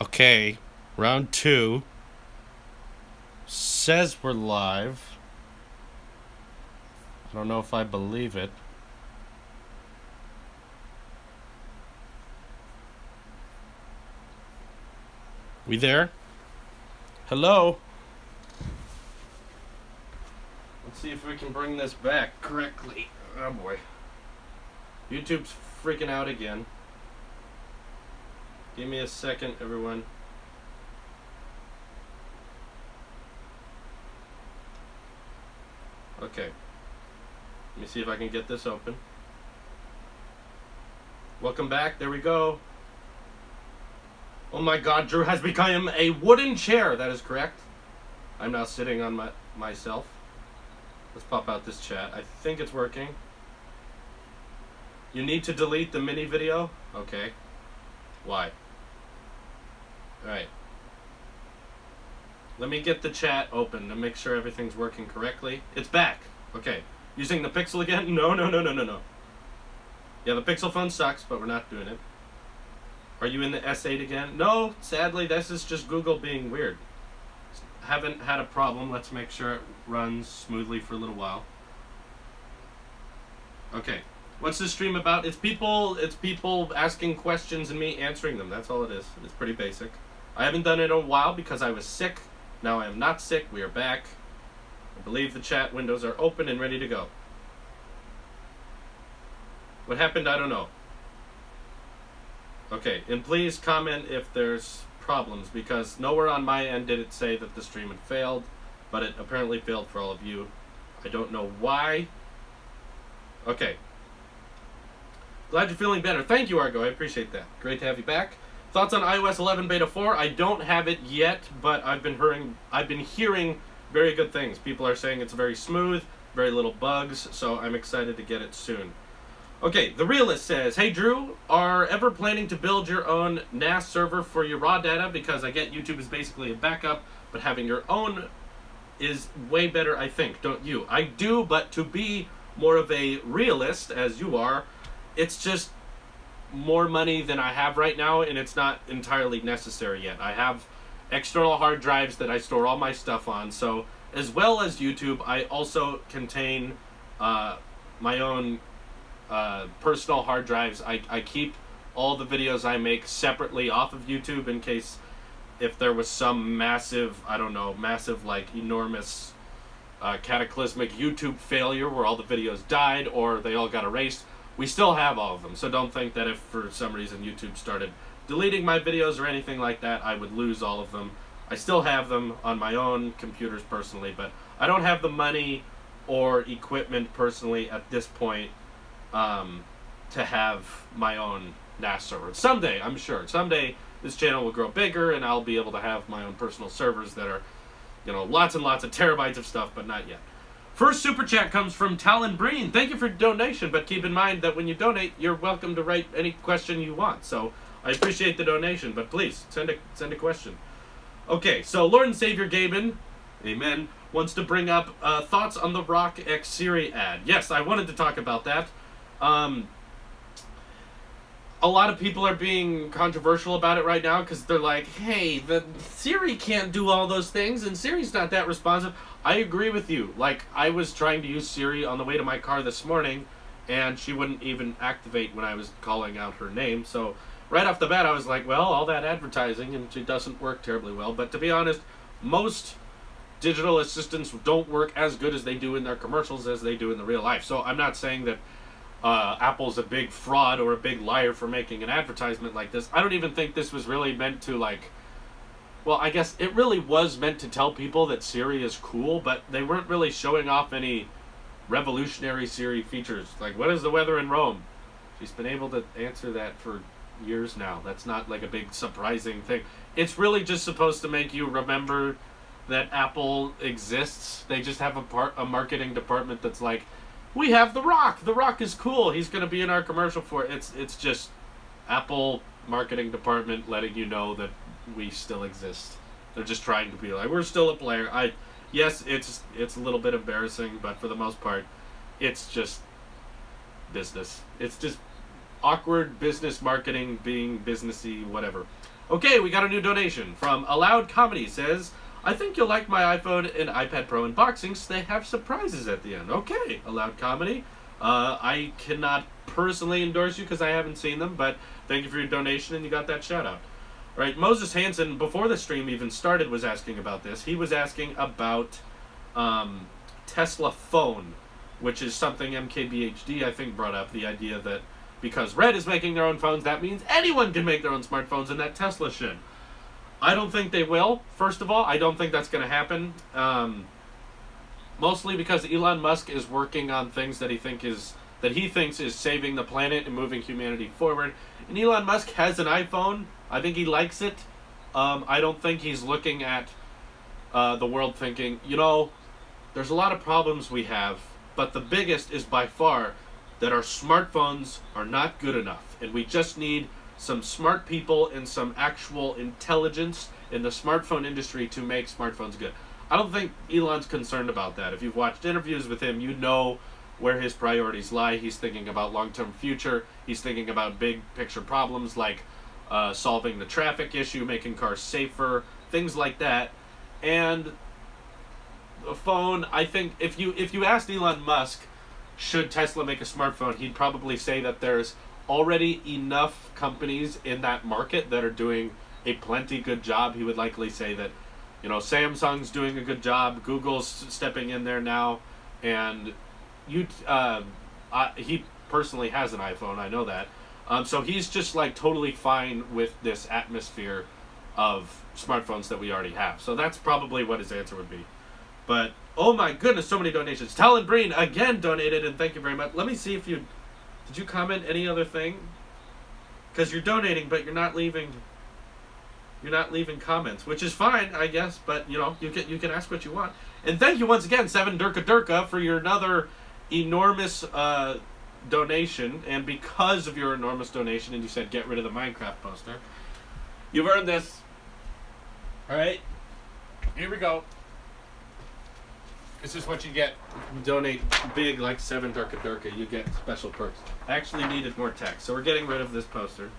Okay, round 2. Says we're live. I don't know if I believe it. We there? Hello? Let's see if we can bring this back correctly. Oh boy. YouTube's freaking out again. Give me a second, everyone. Okay. Let me see if I can get this open. Welcome back. There we go. Oh my god, Drew has become a wooden chair. That is correct. I'm now sitting on myself. Let's pop out this chat. I think it's working. You need to delete the mini video? Okay. Why? Alright. Let me get the chat open to make sure everything's working correctly. It's back. Okay. Using the Pixel again? No. Yeah, the Pixel phone sucks, but we're not doing it. Are you in the S8 again? No, sadly, this is just Google being weird. Haven't had a problem. Let's make sure it runs smoothly for a little while. Okay. What's this stream about? It's people asking questions and me answering them. That's all it is. It's pretty basic. I haven't done it in a while because I was sick. Now I am not sick. We are back. I believe the chat windows are open and ready to go. What happened? I don't know. Okay, and please comment if there's problems, because nowhere on my end did it say that the stream had failed, but it apparently failed for all of you. I don't know why. Okay. Glad you're feeling better. Thank you, Argo. I appreciate that. Great to have you back. Thoughts on iOS 11 Beta 4? I don't have it yet, but I've been hearing very good things. People are saying it's very smooth, very little bugs, so I'm excited to get it soon. Okay, The Realist says, hey Drew, are ever planning to build your own NAS server for your raw data? Because I get YouTube is basically a backup, but having your own is way better, I think, don't you? I do, but to be more of a realist, as you are, it's just more money than I have right now, and it's not entirely necessary yet. I have external hard drives that I store all my stuff on, so as well as YouTube, I also contain my own personal hard drives. I keep all the videos I make separately off of YouTube in case if there was some massive, I don't know, massive like enormous cataclysmic YouTube failure where all the videos died or they all got erased. We still have all of them, so don't think that if for some reason YouTube started deleting my videos or anything like that, I would lose all of them. I still have them on my own computers personally, but I don't have the money or equipment personally at this point to have my own NAS server. Someday, I'm sure, someday this channel will grow bigger and I'll be able to have my own personal servers that are, you know, lots and lots of terabytes of stuff, but not yet. First super chat comes from Talon Breen. Thank you for donation, but keep in mind that when you donate, you're welcome to write any question you want. So I appreciate the donation, but please send a question. Okay, so Lord and Savior Gaben, amen, wants to bring up thoughts on the Rock X Siri ad. Yes, I wanted to talk about that. A lot of people are being controversial about it right now because they're like, hey, the Siri can't do all those things and Siri's not that responsive. I agree with you. Like, I was trying to use Siri on the way to my car this morning and she wouldn't even activate when I was calling out her name. So right off the bat, I was like, well, all that advertising and she doesn't work terribly well. But to be honest, most digital assistants don't work as good as they do in their commercials as they do in the real life. So I'm not saying that Apple's a big fraud or a big liar for making an advertisement like this. I don't even think this was really meant to, like, well, I guess it really was meant to tell people that Siri is cool, but they weren't really showing off any revolutionary Siri features. Like, what is the weather in Rome? She's been able to answer that for years now. That's not like a big surprising thing. It's really just supposed to make you remember that Apple exists. They just have a marketing department that's like, we have The Rock. The Rock is cool. He's going to be in our commercial for it. It's just Apple marketing department letting you know that we still exist. They're just trying to be like, we're still a player. Yes, it's a little bit embarrassing, but for the most part, it's just business. It's just awkward business marketing being businessy, whatever. Okay, we got a new donation from Allowed Comedy. Says, I think you'll like my iPhone and iPad Pro unboxings. They have surprises at the end. Okay, Allowed Comedy. I cannot personally endorse you because I haven't seen them, but thank you for your donation and you got that shout out. Right, Moses Hansen, before the stream even started, was asking about this. He was asking about Tesla phone, which is something MKBHD, I think, brought up. The idea that because Red is making their own phones, that means anyone can make their own smartphones, and that Tesla should. I don't think they will, first of all. I don't think that's going to happen. Mostly because Elon Musk is working on things that he thinks is saving the planet and moving humanity forward. And Elon Musk has an iPhone. I think he likes it. I don't think he's looking at the world thinking, you know, there's a lot of problems we have, but the biggest is by far that our smartphones are not good enough. And we just need some smart people and some actual intelligence in the smartphone industry to make smartphones good. I don't think Elon's concerned about that. If you've watched interviews with him, you know where his priorities lie. He's thinking about long-term future. He's thinking about big picture problems like solving the traffic issue, making cars safer, things like that. And the phone, I think if you asked Elon Musk, should Tesla make a smartphone, he'd probably say that there's already enough companies in that market that are doing a plenty good job. He would likely say that, you know, Samsung's doing a good job, Google's stepping in there now, and he personally has an iPhone, I know that. So he's just like totally fine with this atmosphere of smartphones that we already have. So that's probably what his answer would be. But, oh my goodness, so many donations. Talon Breen again donated, and thank you very much. Let me see if did you comment any other thing? Because you're donating, but you're not leaving comments, which is fine, I guess, but, you know, you can ask what you want. And thank you once again, Seven Durka Durka, for your another enormous donation. And because of your enormous donation, and you said get rid of the Minecraft poster, you've earned this. All right, here we go. This is what you get. You donate big like Seven Durka Durka, you get special perks. I actually needed more text, so we're getting rid of this poster.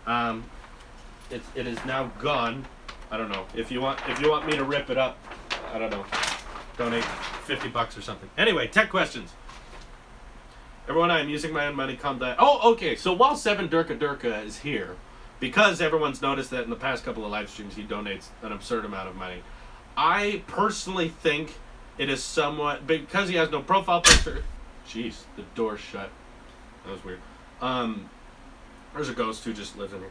It is now gone. I don't know. If you want me to rip it up, I don't know. Donate $50 or something. Anyway, tech questions. Everyone, I'm using my own money. Calm down. Oh, okay. So while Seven Durka Durka is here, because everyone's noticed that in the past couple of live streams he donates an absurd amount of money, I personally think it is somewhat, because he has no profile picture. Jeez, the door's shut. That was weird. There's a ghost who just lives in here.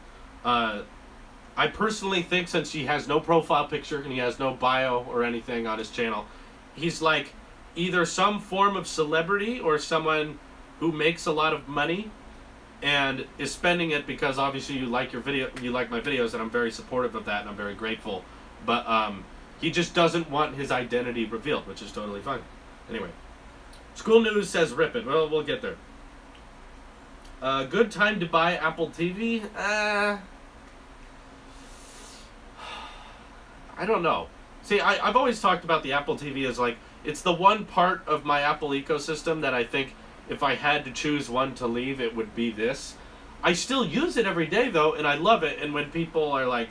I personally think since he has no profile picture and he has no bio or anything on his channel, he's like either some form of celebrity or someone who makes a lot of money and is spending it because obviously you like your video, you like my videos, and I'm very supportive of that and I'm very grateful. But he just doesn't want his identity revealed, which is totally fine. Anyway, School News says rip it. Well, we'll get there. Good time to buy Apple TV? I don't know. See, I've always talked about the Apple TV as like, it's the one part of my Apple ecosystem that I think if I had to choose one to leave, it would be this. I still use it every day, though, and I love it. And when people are like,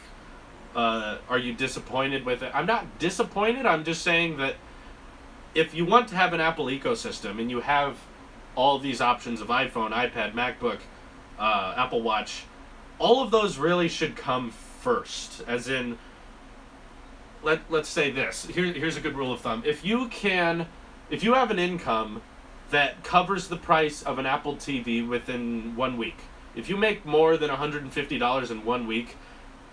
are you disappointed with it? I'm not disappointed. I'm just saying that if you want to have an Apple ecosystem and you have all these options of iPhone, iPad, MacBook, Apple Watch, all of those really should come first. As in, let's say this. Here's a good rule of thumb. If you have an income that covers the price of an Apple TV within 1 week, if you make more than $150 in 1 week,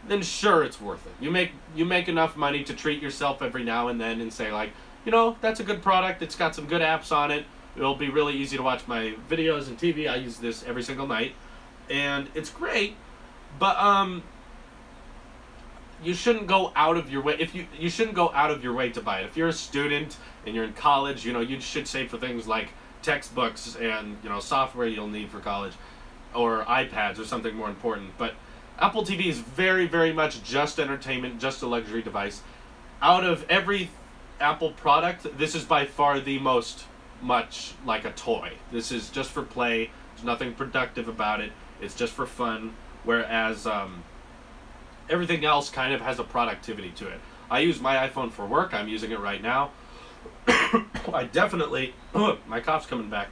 then sure, it's worth it. You make enough money to treat yourself every now and then and say like, you know, that's a good product. It's got some good apps on it. It'll be really easy to watch my videos and TV. I use this every single night, and it's great. But you shouldn't go out of your way. You shouldn't go out of your way to buy it. If you're a student and you're in college, you know, you should save for things like textbooks and, you know, software you'll need for college, or iPads or something more important. But Apple TV is very, very much just entertainment, just a luxury device. Out of every Apple product, this is by far the most much like a toy. This is just for play. There's nothing productive about it. It's just for fun. Whereas everything else kind of has a productivity to it. I use my iPhone for work. I'm using it right now. I definitely, my cough's coming back.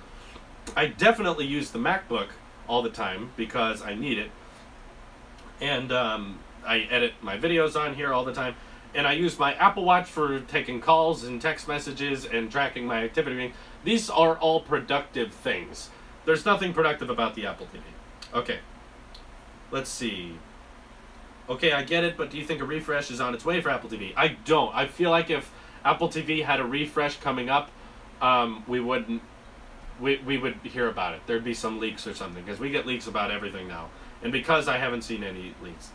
I definitely use the MacBook all the time because I need it. And I edit my videos on here all the time. And I use my Apple Watch for taking calls and text messages and tracking my activity. These are all productive things. There's nothing productive about the Apple TV. Okay. Let's see. Okay, I get it, but do you think a refresh is on its way for Apple TV? I don't. I feel like if Apple TV had a refresh coming up, we would hear about it. There'd be some leaks or something, because we get leaks about everything now. And because I haven't seen any leaks.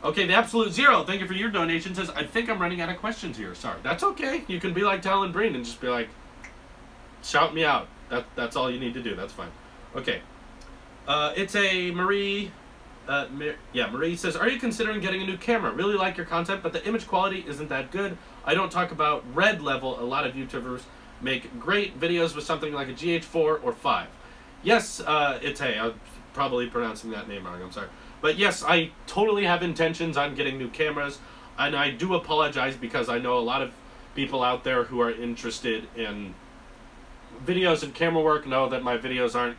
Okay, the Absolute Zero, thank you for your donation, says, I think I'm running out of questions here. Sorry. That's okay. You can be like Talon Breen and just be like, shout me out. That's all you need to do. That's fine. Okay. It's a Marie... Marie says, are you considering getting a new camera? Really like your content, but the image quality isn't that good. I don't talk about red level. A lot of YouTubers make great videos with something like a GH4 or 5. Yes, it's a... I'm probably pronouncing that name wrong. I'm sorry. But yes, I totally have intentions on getting new cameras, and I do apologize because I know a lot of people out there who are interested in videos and camera work know that my videos aren't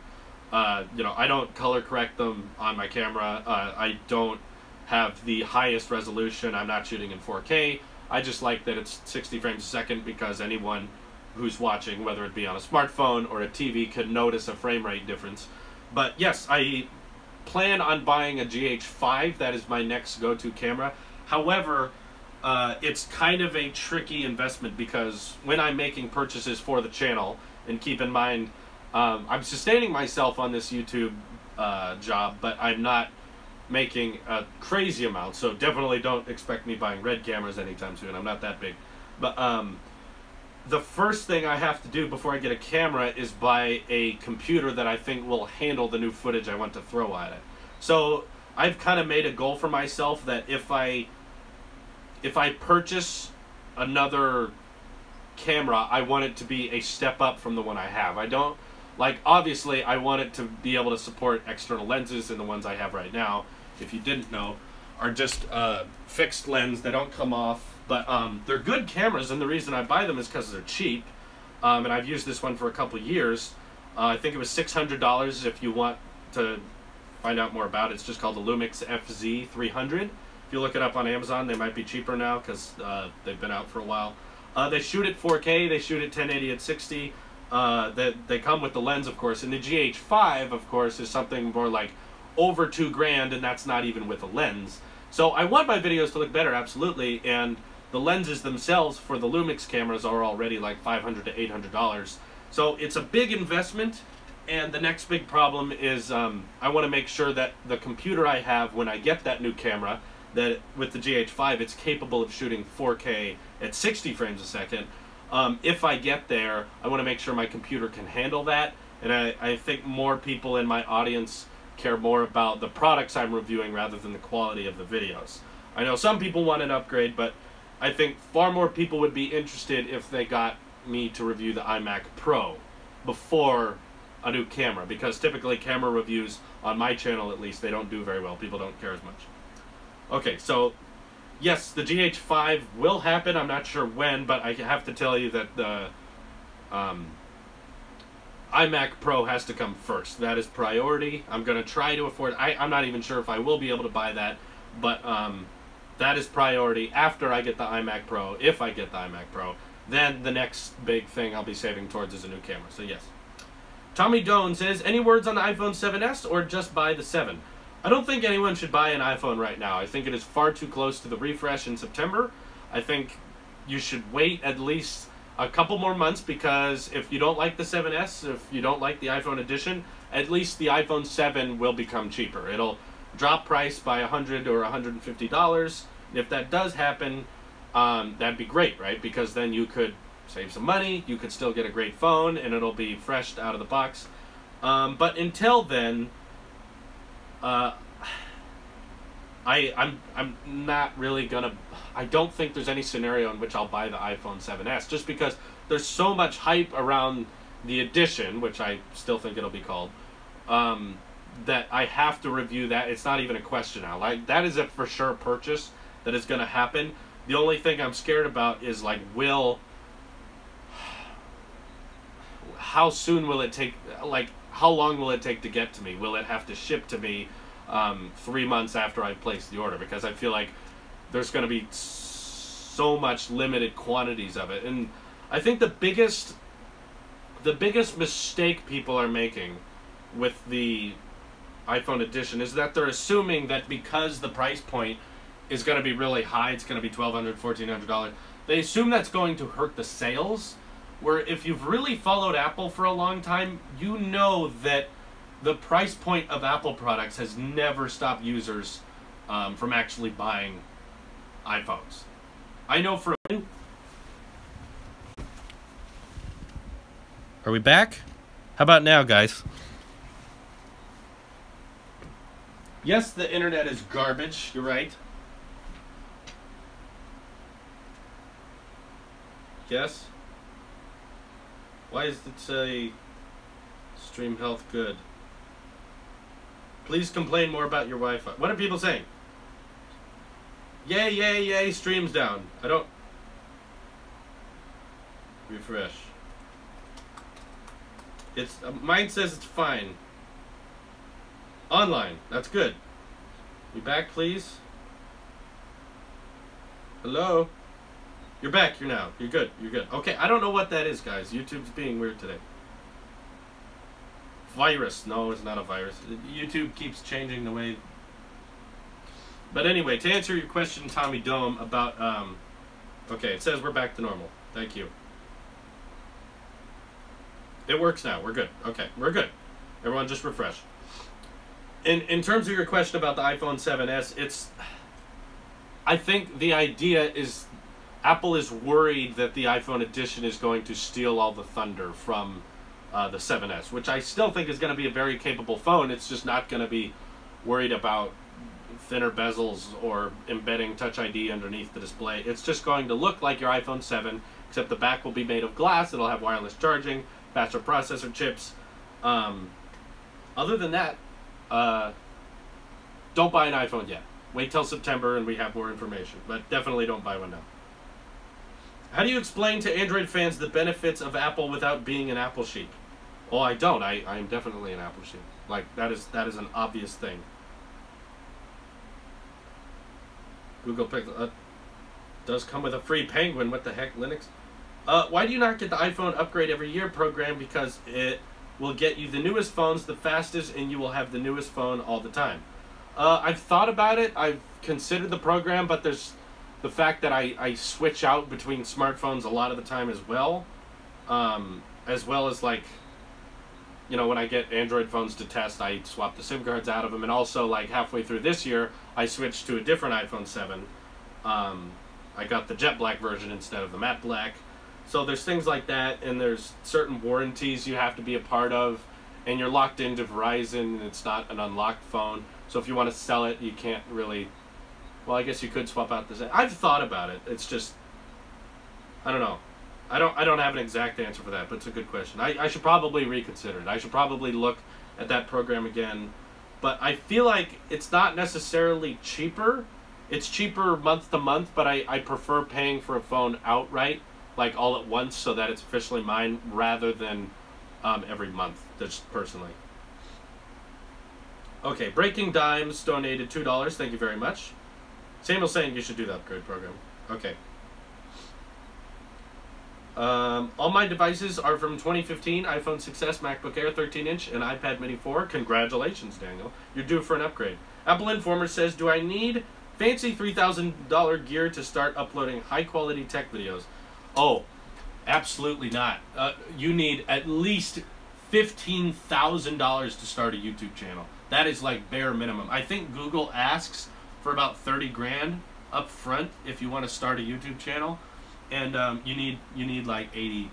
I don't color correct them on my camera. I don't have the highest resolution. I'm not shooting in 4K. I just like that it's 60 frames a second because anyone who's watching, whether it be on a smartphone or a TV, could notice a frame rate difference. But yes, I plan on buying a GH5. That is my next go-to camera. However, it's kind of a tricky investment because when I'm making purchases for the channel, and keep in mind, I'm sustaining myself on this YouTube job, but I'm not making a crazy amount, so definitely don't expect me buying red cameras anytime soon. I'm not that big. But the first thing I have to do before I get a camera is buy a computer that I think will handle the new footage I want to throw at it. So I've kind of made a goal for myself that if I purchase another camera, I want it to be a step up from the one I have. I don't... Like, obviously, I want it to be able to support external lenses, and the ones I have right now, if you didn't know, are just fixed lens. They don't come off, but they're good cameras, and the reason I buy them is because they're cheap, and I've used this one for a couple years. I think it was $600 if you want to find out more about it. It's just called the Lumix FZ300. If you look it up on Amazon, they might be cheaper now because they've been out for a while. They shoot at 4K, they shoot at 1080 at 60. They come with the lens, of course, and the GH5, of course, is something more like over $2,000, and that's not even with a lens. So I want my videos to look better, absolutely, and the lenses themselves for the Lumix cameras are already like $500 to $800. So it's a big investment, and the next big problem is I want to make sure that the computer I have when I get that new camera, that with the GH5, it's capable of shooting 4K at 60 frames a second. If I get there, I want to make sure my computer can handle that, and I think more people in my audience care more about the products I'm reviewing rather than the quality of the videos. I know some people want an upgrade, but I think far more people would be interested if they got me to review the iMac Pro before a new camera, because typically camera reviews, on my channel at least, they don't do very well. People don't care as much. Okay, so yes, the GH5 will happen. I'm not sure when, but I have to tell you that the iMac Pro has to come first. That is priority. I'm going to try to afford it. I'm not even sure if I will be able to buy that, but that is priority. After I get the iMac Pro, if I get the iMac Pro, then the next big thing I'll be saving towards is a new camera. So yes. Tommy Doan says, any words on the iPhone 7s or just buy the 7? I don't think anyone should buy an iPhone right now. I think it is far too close to the refresh in September. I think you should wait at least a couple more months, because if you don't like the 7S, if you don't like the iPhone edition, at least the iPhone 7 will become cheaper. It'll drop price by $100 or $150. And if that does happen, that'd be great, right? Because then you could save some money, you could still get a great phone, and it'll be fresh out of the box. But until then, I'm not really gonna... I don't think there's any scenario in which I'll buy the iPhone 7s, just because there's so much hype around the edition, which I still think it'll be called, that I have to review that. It's not even a question now. Like, that is a for sure purchase that is going to happen. The only thing I'm scared about is, like, how soon will it take, like, how long will it take to get to me? Will it have to ship to me 3 months after I place the order? Because I feel like there's going to be so much limited quantities of it. And I think the biggest mistake people are making with the iPhone edition is that they're assuming that because the price point is going to be really high, it's going to be $1,200, $1,400, they assume that's going to hurt the sales. Where if you've really followed Apple for a long time, you know that the price point of Apple products has never stopped users from actually buying iPhones. I know for... Are we back? How about now, guys? Yes, the internet is garbage. You're right. Yes. Why does it say stream health good? Please complain more about your Wi-Fi. What are people saying? Yay, yay, yay, stream's down. I don't... Refresh. It's mine says it's fine. Online. That's good. You back, please? Hello? You're back. You're now. You're good. You're good. Okay, I don't know what that is, guys. YouTube's being weird today. Virus. No, it's not a virus. YouTube keeps changing the way... But anyway, to answer your question, Tommy Dome, about... Okay, it says we're back to normal. Thank you. It works now. We're good. Okay, we're good. Everyone just refresh. In terms of your question about the iPhone 7s, it's... I think the idea is... Apple is worried that the iPhone edition is going to steal all the thunder from the 7s, which I still think is going to be a very capable phone. It's just not going to be worried about thinner bezels or embedding Touch ID underneath the display. It's just going to look like your iPhone 7, except the back will be made of glass. It'll have wireless charging, faster processor chips. Other than that, don't buy an iPhone yet. Wait till September and we have more information, but definitely don't buy one now. How do you explain to Android fans the benefits of Apple without being an Apple sheep? Well, I don't. I am definitely an Apple sheep. Like, that is an obvious thing. Google Pixel does come with a free Penguin. What the heck, Linux? Why do you not get the iPhone upgrade every year program? Because it will get you the newest phones the fastest, and you will have the newest phone all the time. I've thought about it. I've considered the program, but there's the fact that I switch out between smartphones a lot of the time as well as, like, you know, when I get Android phones to test, I swap the SIM cards out of them, and also, like, halfway through this year, I switched to a different iPhone 7. I got the jet black version instead of the matte black. So there's things like that, and there's certain warranties you have to be a part of, and you're locked into Verizon, and it's not an unlocked phone. So if you want to sell it, you can't really... Well, I guess you could swap out the... I've thought about it. It's just... I don't know. I don't have an exact answer for that, but it's a good question. I should probably reconsider it. I should probably look at that program again. But I feel like it's not necessarily cheaper. It's cheaper month to month, but I prefer paying for a phone outright, like all at once, so that it's officially mine, rather than every month, just personally. Okay, Breaking Dimes donated $2. Thank you very much. Samuel's saying you should do the upgrade program. Okay. All my devices are from 2015, iPhone 6s, MacBook Air 13-inch, and iPad Mini 4. Congratulations, Daniel. You're due for an upgrade. Apple Informer says, do I need fancy $3,000 gear to start uploading high-quality tech videos? Oh, absolutely not. You need at least $15,000 to start a YouTube channel. That is like bare minimum. I think Google asks for about 30 grand up front if you want to start a YouTube channel. And you need like $80,000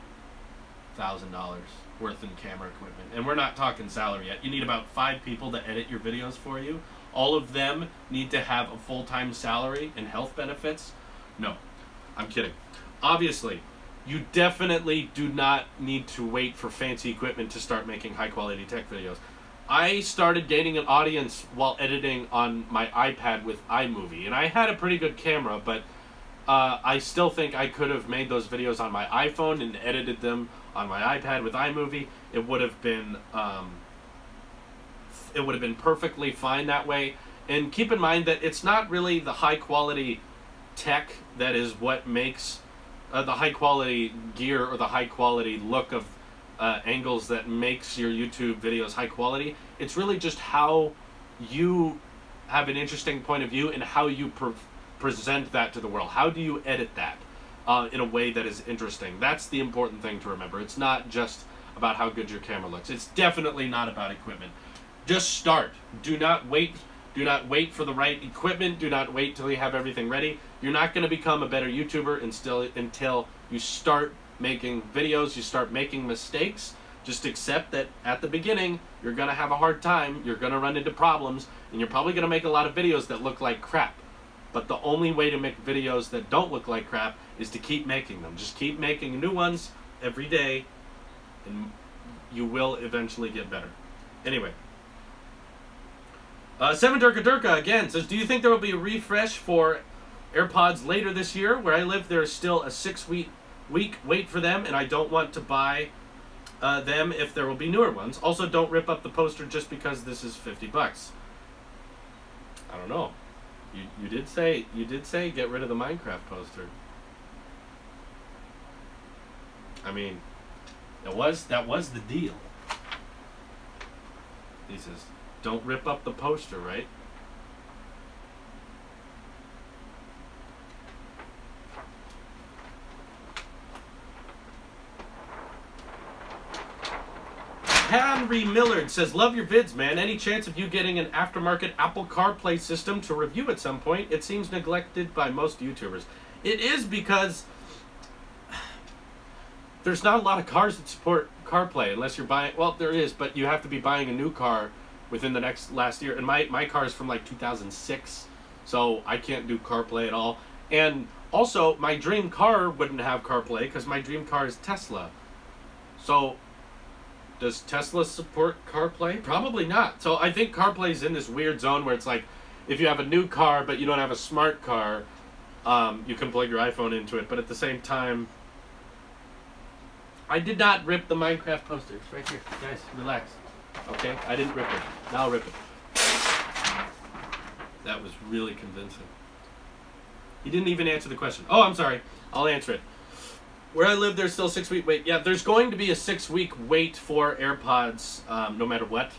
worth in camera equipment, and we're not talking salary yet. You need about 5 people to edit your videos for you. All of them need to have a full-time salary and health benefits. No, I'm kidding. Obviously, you definitely do not need to wait for fancy equipment to start making high-quality tech videos. I started gaining an audience while editing on my iPad with iMovie, and I had a pretty good camera, but I still think I could have made those videos on my iPhone and edited them on my iPad with iMovie. It would have been perfectly fine that way. And keep in mind that it's not really the high quality tech that is what makes the high quality gear or the high quality look of angles that makes your YouTube videos high quality. It's really just how you have an interesting point of view and how you present that to the world. How do you edit that in a way that is interesting? That's the important thing to remember. It's not just about how good your camera looks. It's definitely not about equipment. Just start. Do not wait. Do not wait for the right equipment. Do not wait till you have everything ready. You're not going to become a better YouTuber until you start making videos, you start making mistakes. Just accept that at the beginning, you're going to have a hard time, you're going to run into problems, and you're probably going to make a lot of videos that look like crap. But the only way to make videos that don't look like crap is to keep making them. Just keep making new ones every day, and you will eventually get better. Anyway. 7 Durka Durka again says, do you think there will be a refresh for AirPods later this year? Where I live, there is still a 6-week wait for them, and I don't want to buy them if there will be newer ones. Also, don't rip up the poster just because this is $50. I don't know. You did say get rid of the Minecraft poster. I mean, that was the deal. He says, don't rip up the poster, right? Henry Millard says, love your vids, man. Any chance of you getting an aftermarket Apple CarPlay system to review at some point? It seems neglected by most YouTubers. It is because there's not a lot of cars that support CarPlay unless you're buying, well, there is, but you have to be buying a new car within the last year. And my car is from like 2006, so I can't do CarPlay at all. And also, my dream car wouldn't have CarPlay because my dream car is Tesla. So, does Tesla support CarPlay? Probably not. So I think CarPlay is in this weird zone where it's like, if you have a new car but you don't have a smart car, you can plug your iPhone into it. But at the same time, I did not rip the Minecraft poster. It's right here. Guys, relax. Okay? I didn't rip it. Now I'll rip it. That was really convincing. He didn't even answer the question. Oh, I'm sorry. I'll answer it. Where I live, there's still a 6-week wait. Yeah, there's going to be a 6-week wait for AirPods, no matter what.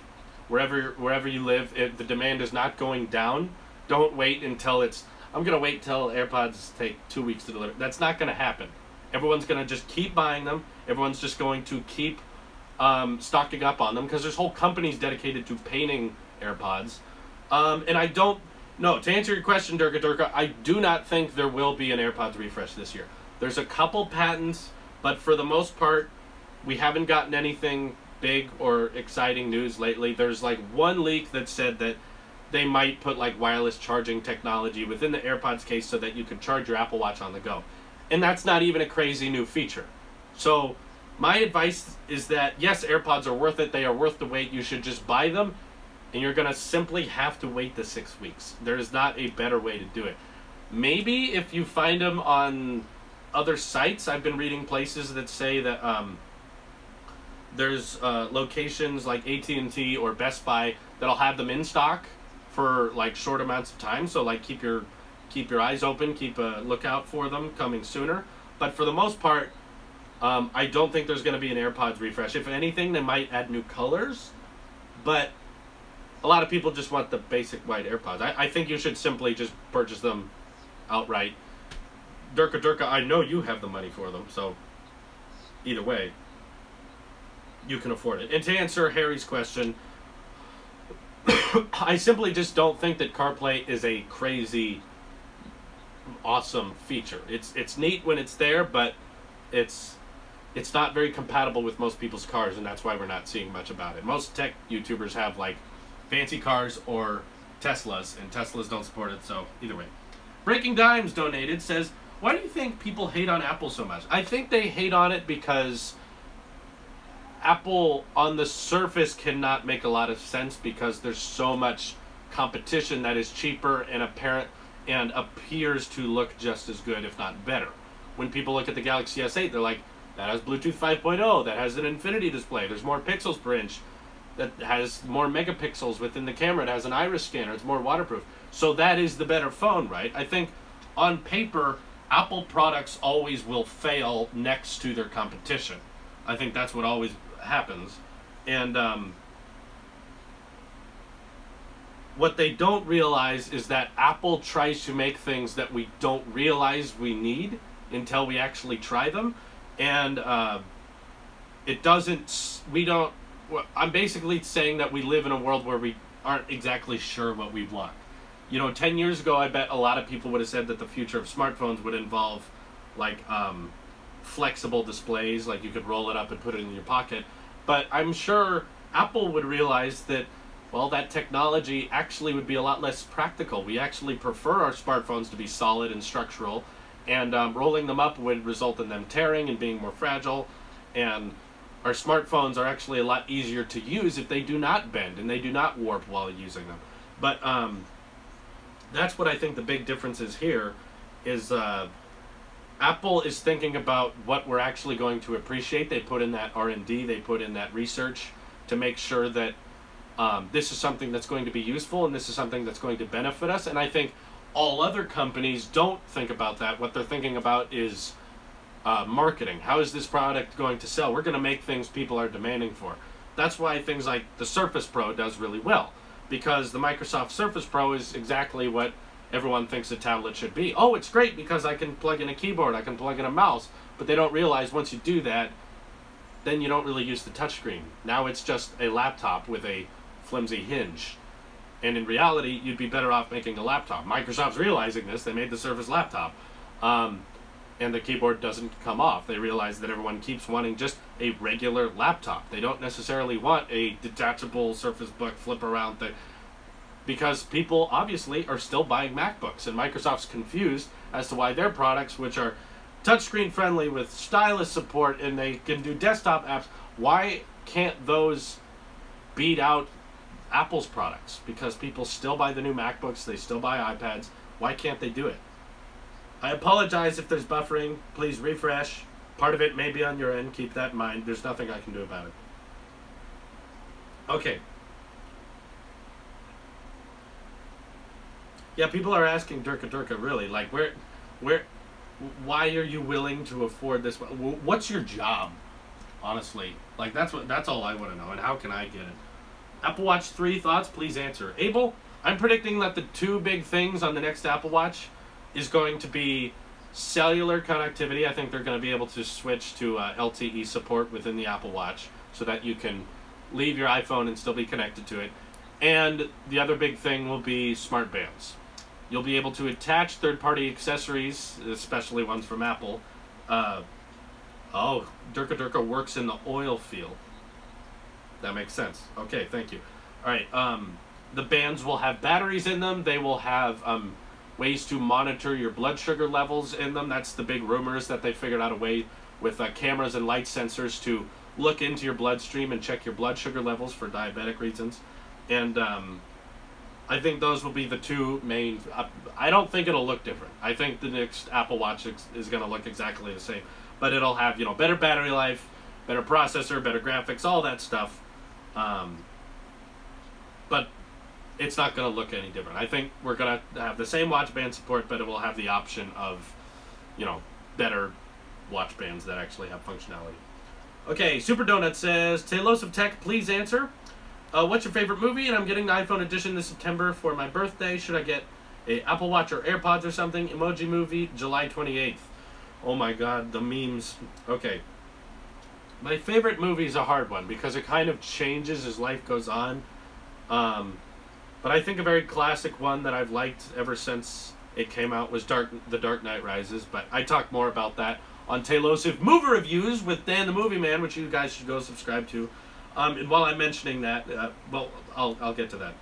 Wherever you live, the demand is not going down. Don't wait until it's, I'm going to wait till AirPods take 2 weeks to deliver. That's not going to happen. Everyone's going to just keep buying them. Everyone's just going to keep stocking up on them because there's whole companies dedicated to painting AirPods. And I don't, no, to answer your question, Durka Durka, I do not think there will be an AirPods refresh this year. There's a couple patents, but for the most part, we haven't gotten anything big or exciting news lately. There's like one leak that said that they might put like wireless charging technology within the AirPods case so that you could charge your Apple Watch on the go. And that's not even a crazy new feature. So my advice is that, yes, AirPods are worth it. They are worth the wait. You should just buy them, and you're going to simply have to wait the 6 weeks. There is not a better way to do it. Maybe if you find them on other sites, I've been reading places that say that there's locations like AT&T or Best Buy that'll have them in stock for like short amounts of time. So like keep your eyes open, keep a lookout for them coming sooner. But for the most part, I don't think there's going to be an AirPods refresh. If anything, they might add new colors, but a lot of people just want the basic white AirPods. I think you should simply just purchase them outright. Durka Durka, I know you have the money for them, so either way, you can afford it. And to answer Harry's question, I simply just don't think that CarPlay is a crazy, awesome feature. It's neat when it's there, but it's not very compatible with most people's cars, and that's why we're not seeing much about it. Most tech YouTubers have like fancy cars or Teslas, and Teslas don't support it, so either way. Breaking Dimes donated, says, why do you think people hate on Apple so much? I think they hate on it because Apple on the surface cannot make a lot of sense because there's so much competition that is cheaper and apparent and appears to look just as good, if not better. When people look at the Galaxy S8, they're like, that has Bluetooth 5.0, that has an infinity display, there's more pixels per inch, that has more megapixels within the camera, it has an iris scanner, it's more waterproof. So that is the better phone, right? I think on paper, Apple products always will fail next to their competition. I think that's what always happens. And what they don't realize is that Apple tries to make things that we don't realize we need until we actually try them. And it doesn't, we don't, I'm basically saying that we live in a world where we aren't exactly sure what we want. You know, 10 years ago, I bet a lot of people would have said that the future of smartphones would involve, like, flexible displays, like you could roll it up and put it in your pocket. But I'm sure Apple would realize that, well, that technology actually would be a lot less practical. We actually prefer our smartphones to be solid and structural, and rolling them up would result in them tearing and being more fragile. And our smartphones are actually a lot easier to use if they do not bend and they do not warp while using them. But that's what I think the big difference is here, is Apple is thinking about what we're actually going to appreciate. They put in that R&D, they put in that research to make sure that this is something that's going to be useful and this is something that's going to benefit us. And I think all other companies don't think about that. What they're thinking about is marketing. How is this product going to sell? We're going to make things people are demanding for. That's why things like the Surface Pro does really well, because the Microsoft Surface Pro is exactly what everyone thinks a tablet should be. Oh, it's great because I can plug in a keyboard, I can plug in a mouse, but they don't realize once you do that, then you don't really use the touchscreen. Now it's just a laptop with a flimsy hinge. And in reality, you'd be better off making a laptop. Microsoft's realizing this. They made the Surface laptop. And the keyboard doesn't come off. They realize that everyone keeps wanting just a regular laptop. They don't necessarily want a detachable Surface Book flip around thing, because people obviously are still buying MacBooks, and Microsoft's confused as to why their products, which are touchscreen friendly with stylus support and they can do desktop apps, why can't those beat out Apple's products? Because people still buy the new MacBooks, they still buy iPads. Why can't they do it? I apologize if there's buffering. Please refresh. Part of it may be on your end. Keep that in mind. There's nothing I can do about it. Okay. Yeah, people are asking Durka, really, like, why are you willing to afford this? What's your job? Honestly, like, that's all I want to know. And how can I get it? Apple Watch 3 thoughts, please answer. Abel, I'm predicting that the two big things on the next Apple Watch is going to be cellular connectivity. I think they're going to be able to switch to LTE support within the Apple Watch so that you can leave your iPhone and still be connected to it. And the other big thing will be smart bands. You'll be able to attach third-party accessories, especially ones from Apple. Oh, Durka works in the oil field. That makes sense. Okay, thank you. All right, the bands will have batteries in them. They will have ways to monitor your blood sugar levels in them. That's the big rumors, that they figured out a way with cameras and light sensors to look into your bloodstream and check your blood sugar levels for diabetic reasons. And I think those will be the two main. I don't think it'll look different. I think the next Apple Watch is going to look exactly the same, but it'll have, you know, better battery life, better processor, better graphics, all that stuff. But it's not going to look any different. I think we're going to have the same watch band support, but it will have the option of, you know, better watch bands that actually have functionality. Okay, Super Donut says, Tailosive Tech, please answer. What's your favorite movie? And I'm getting the iPhone edition this September for my birthday. Should I get a Apple Watch or AirPods or something? Emoji Movie, July 28th. Oh my god, the memes. Okay. My favorite movie is a hard one because it kind of changes as life goes on. But I think a very classic one that I've liked ever since it came out was The Dark Knight Rises. But I talk more about that on Tailosive Movie Reviews with Dan the Movie Man, which you guys should go subscribe to. And while I'm mentioning that, well, I'll get to that.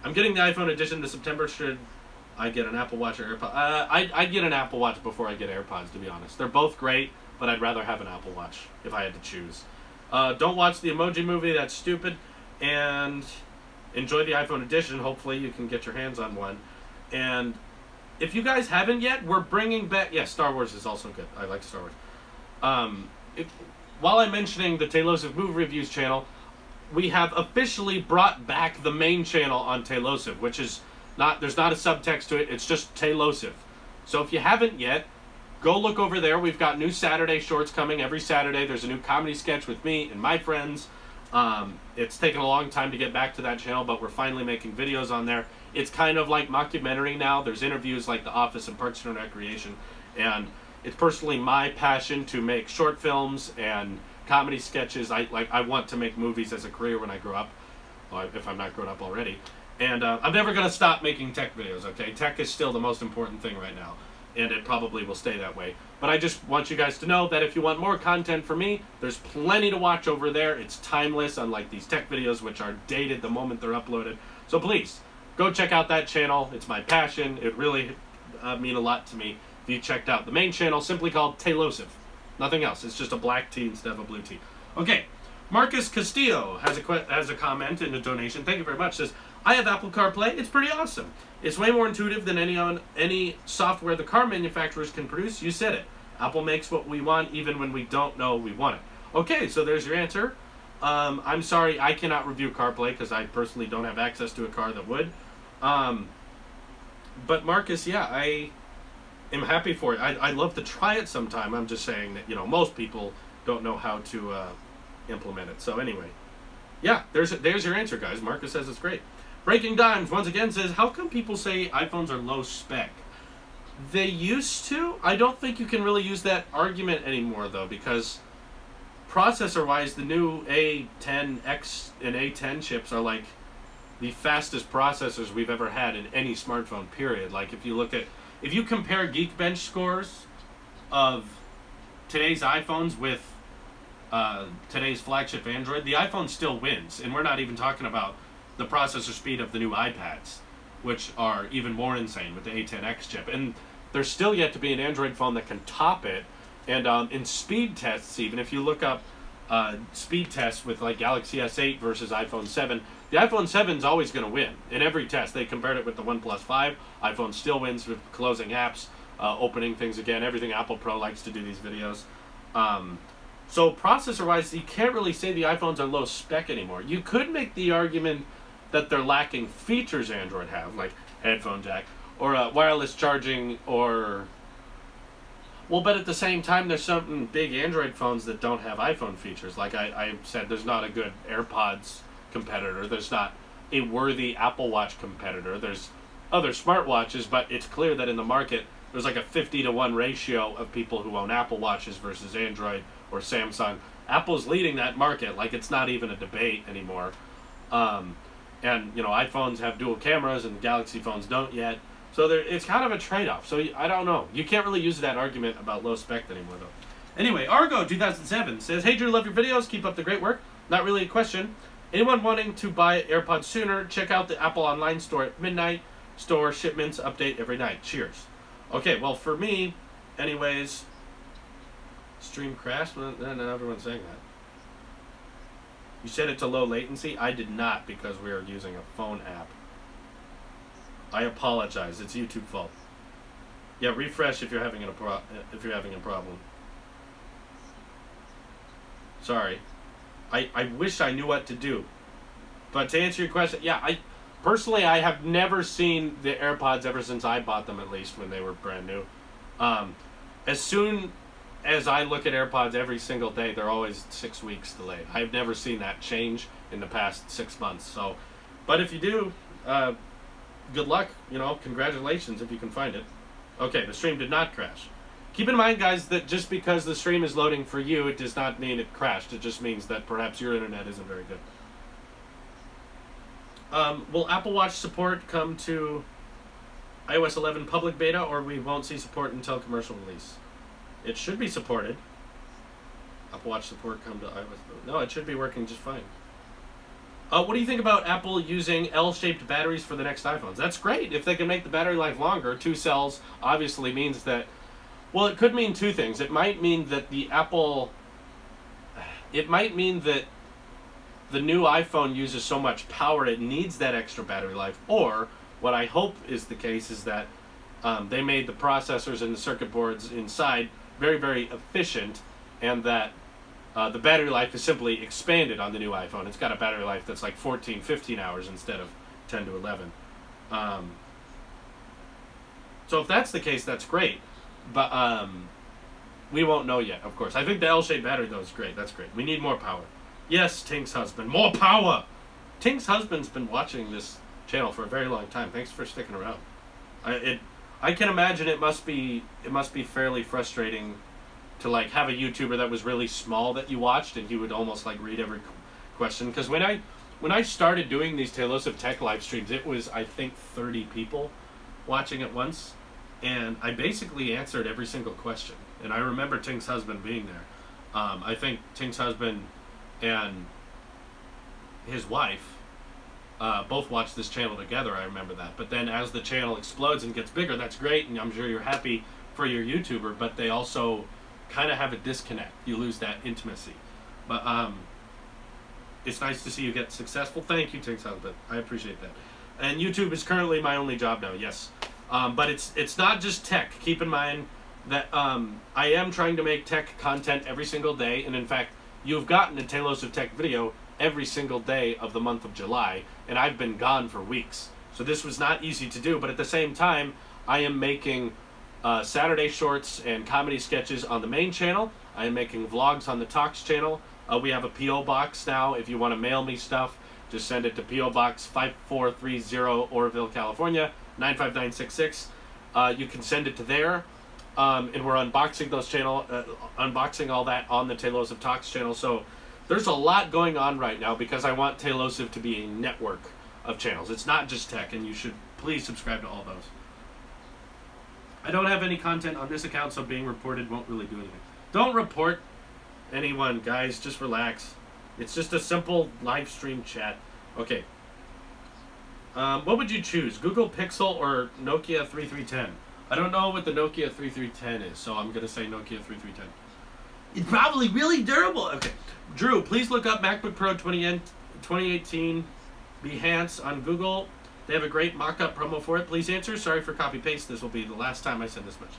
I'm getting the iPhone edition this September. Should I get an Apple Watch or AirPods? I'd get an Apple Watch before I get AirPods, to be honest. They're both great, but I'd rather have an Apple Watch if I had to choose. Don't watch the Emoji Movie, that's stupid. And enjoy the iPhone edition. Hopefully you can get your hands on one. And if you guys haven't yet, we're bringing back... Yeah, Star Wars is also good. I like Star Wars. While I'm mentioning the Tailosive Movie Reviews channel, we have officially brought back the main channel on Tailosive, which is not... There's not a subtext to it. It's just Tailosive. So if you haven't yet, go look over there. We've got new Saturday shorts coming every Saturday. There's a new comedy sketch with me and my friends. It's taken a long time to get back to that channel, but we're finally making videos on there. It's kind of like mockumentary now. There's interviews like The Office and Parks and Recreation. And it's personally my passion to make short films and comedy sketches. I want to make movies as a career when I grow up, if I'm not grown up already. And I'm never going to stop making tech videos, okay? Tech is still the most important thing right now, and it probably will stay that way. But I just want you guys to know that if you want more content from me, there's plenty to watch over there. It's timeless, unlike these tech videos, which are dated the moment they're uploaded. So please, go check out that channel. It's my passion. It really mean a lot to me if you checked out the main channel, simply called Tailosive. Nothing else. It's just a black tea instead of a blue tea. Okay, Marcus Castillo has a comment and a donation. Thank you very much. Says, I have Apple CarPlay. It's pretty awesome. It's way more intuitive than any software the car manufacturers can produce. You said it. Apple makes what we want even when we don't know we want it. Okay, so there's your answer. I'm sorry I cannot review CarPlay because I personally don't have access to a car that would. But Marcus, yeah, I am happy for it. I'd love to try it sometime. I'm just saying that, you know, most people don't know how to implement it. So anyway, yeah, there's your answer, guys. Marcus says it's great. Breaking Dimes once again says, how come people say iPhones are low spec? They used to. I don't think you can really use that argument anymore, though, because processor-wise, the new A10X and A10 chips are like the fastest processors we've ever had in any smartphone, period. Like, if you compare Geekbench scores of today's iPhones with today's flagship Android, the iPhone still wins, and we're not even talking about the processor speed of the new iPads, which are even more insane with the A10X chip. And there's still yet to be an Android phone that can top it. And in speed tests, even if you look up speed tests with like Galaxy S8 versus iPhone 7, the iPhone 7 is always going to win in every test. They compared it with the OnePlus 5. iPhone still wins with closing apps, opening things again, everything Apple Pro likes to do these videos. So processor-wise, you can't really say the iPhones are low spec anymore. You could make the argument that they're lacking features Android have, like headphone jack, or wireless charging, or... Well, but at the same time, there's some big Android phones that don't have iPhone features. Like I said, there's not a good AirPods competitor. There's not a worthy Apple Watch competitor. There's other smartwatches, but it's clear that in the market, there's like a 50-to-1 ratio of people who own Apple Watches versus Android or Samsung. Apple's leading that market. Like, it's not even a debate anymore. And, you know, iPhones have dual cameras and Galaxy phones don't yet. So it's kind of a trade-off. So I don't know. You can't really use that argument about low spec anymore, though. Anyway, Argo2007 says, hey, Drew, love your videos. Keep up the great work. Not really a question. Anyone wanting to buy AirPods sooner, check out the Apple online store at midnight. Store shipments update every night. Cheers. Okay, well, for me, anyways, stream crashed. No, everyone's saying that. You set it to low latency? I did not, because we are using a phone app. I apologize. It's YouTube fault. Yeah, refresh if you're having a problem. Sorry. I wish I knew what to do. But to answer your question, yeah, personally, I have never seen the AirPods ever since I bought them, at least when they were brand new. As soon as I look at AirPods every single day, they're always 6 weeks delayed. I've never seen that change in the past 6 months. So, but if you do, good luck. You know, congratulations if you can find it. Okay, the stream did not crash. Keep in mind, guys, that just because the stream is loading for you, it does not mean it crashed. It just means that perhaps your internet isn't very good. Will Apple Watch support come to iOS 11 public beta, or we won't see support until commercial release? It should be supported. Apple Watch support come to iOS. No, it should be working just fine. What do you think about Apple using L-shaped batteries for the next iPhones? That's great. If they can make the battery life longer, 2 cells obviously means that... Well, it could mean two things. It might mean that the Apple... it might mean that the new iPhone uses so much power it needs that extra battery life, or what I hope is the case is that they made the processors and the circuit boards inside very, very efficient, and that the battery life is simply expanded on the new iPhone. It's got a battery life that's like 14, 15 hours instead of 10 to 11. So if that's the case, that's great. But we won't know yet, of course. I think the L-shaped battery, though, is great. That's great. We need more power. Yes, Tink's husband. More power! Tink's husband's been watching this channel for a very long time. Thanks for sticking around. I can imagine it must be fairly frustrating to like have a YouTuber that was really small that you watched and he would almost like read every question. Because when I started doing these Tailosive Tech live streams, it was I think 30 people watching at once, and I basically answered every single question. And I remember Tink's husband being there. I think Tink's husband and his wife both watched this channel together. I remember that. But then as the channel explodes and gets bigger, that's great, and I'm sure you're happy for your YouTuber, but they also kind of have a disconnect. You lose that intimacy. But it's nice to see you get successful. Thank you, Tink's husband. I appreciate that. And YouTube is currently my only job now, yes. But it's not just tech. Keep in mind that I am trying to make tech content every single day, and in fact, you've gotten a Tailosive Tech video every single day of the month of July, and I've been gone for weeks. So this was not easy to do, but at the same time, I am making Saturday shorts and comedy sketches on the main channel. I am making vlogs on the Talks channel. We have a P.O. box now. If you want to mail me stuff, just send it to P.O. Box 5430 Oroville, California, 95966. You can send it to there. And we're unboxing those unboxing all that on the Tailosive Talks channel. So there's a lot going on right now because I want Tailosive to be a network of channels. It's not just tech, and you should please subscribe to all those. I don't have any content on this account, so being reported won't really do anything. Don't report anyone, guys. Just relax. It's just a simple live stream chat. Okay. What would you choose? Google Pixel or Nokia 3310? I don't know what the Nokia 3310 is, so I'm going to say Nokia 3310. It's probably really durable. Okay. Drew, please look up MacBook Pro 2018 Behance on Google. They have a great mock-up promo for it. Please answer. Sorry for copy-paste. This will be the last time I send this much.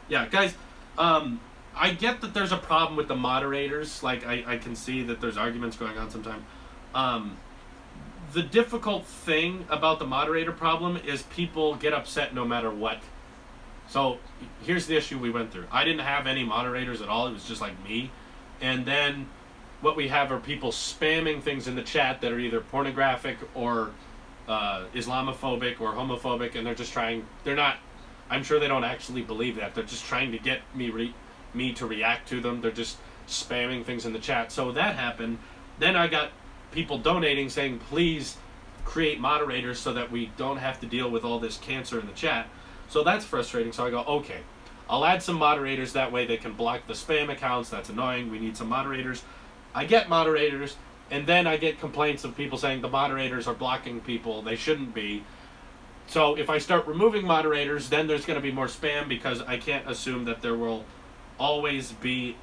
Yeah, guys, I get that there's a problem with the moderators. Like, I can see that there's arguments going on sometimes. The difficult thing about the moderator problem is people get upset no matter what. So here's the issue we went through. I didn't have any moderators at all. It was just like me. And then what we have are people spamming things in the chat that are either pornographic or Islamophobic or homophobic, and they're just trying, I'm sure they don't actually believe that. They're just trying to get me to react to them. They're just spamming things in the chat. So that happened. Then I got people donating saying, please create moderators so that we don't have to deal with all this cancer in the chat. So that's frustrating. So I go, okay, I'll add some moderators. That way they can block the spam accounts. That's annoying. We need some moderators. I get moderators, and then I get complaints of people saying the moderators are blocking people. They shouldn't be. So if I start removing moderators, then there's going to be more spam because I can't assume that there will always be,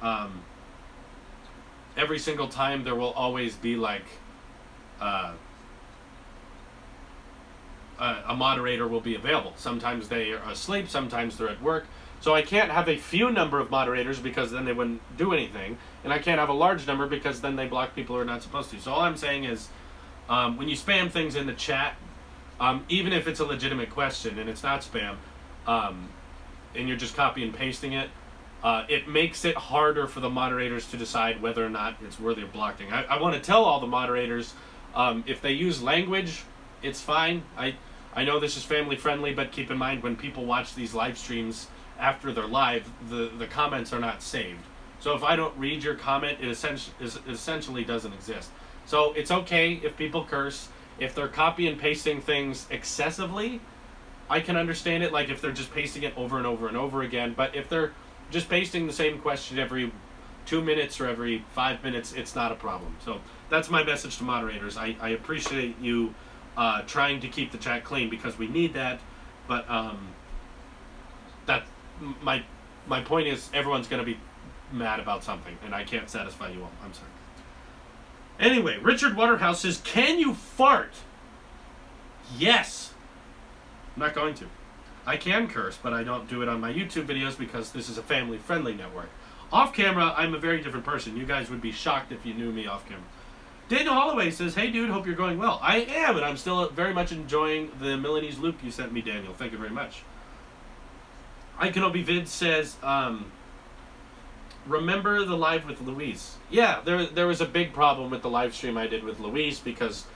every single time there will always be like, a moderator will be available. Sometimes they are asleep, sometimes they're at work. So I can't have a few number of moderators because then they wouldn't do anything. And I can't have a large number because then they block people who are not supposed to. So all I'm saying is, when you spam things in the chat, even if it's a legitimate question and it's not spam, and you're just copy and pasting it, it makes it harder for the moderators to decide whether or not it's worthy of blocking. I want to tell all the moderators, if they use language, it's fine. I know this is family friendly, but keep in mind when people watch these live streams after they're live, the comments are not saved. So if I don't read your comment, it essentially doesn't exist. So it's okay if people curse. If they're copy and pasting things excessively, I can understand it, like if they're just pasting it over and over and over again. But if they're just pasting the same question every 2 minutes or every 5 minutes, it's not a problem. So that's my message to moderators. I appreciate you trying to keep the chat clean because we need that. But my point is everyone's going to be mad about something, and I can't satisfy you all. I'm sorry. Anyway, Richard Waterhouse says, can you fart? Yes. I'm not going to. I can curse, but I don't do it on my YouTube videos because this is a family-friendly network. Off camera, I'm a very different person. You guys would be shocked if you knew me off camera. Daniel Holloway says, hey dude, hope you're going well. I am, and I'm still very much enjoying the Milanese loop you sent me, Daniel. Thank you very much. Ikenobi Vid says, remember the live with Louise? Yeah, there was a big problem with the live stream I did with Louise because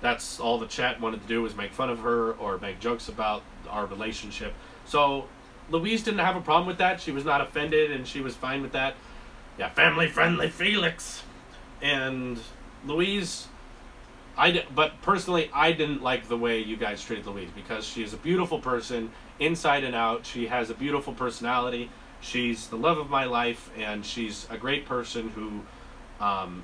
that's all the chat wanted to do was make fun of her or make jokes about our relationship. So Louise didn't have a problem with that. She was not offended and she was fine with that. Yeah, family-friendly Felix. And Louise, but personally, I didn't like the way you guys treated Louise because she is a beautiful person inside and out. She has a beautiful personality. She's the love of my life, and she's a great person who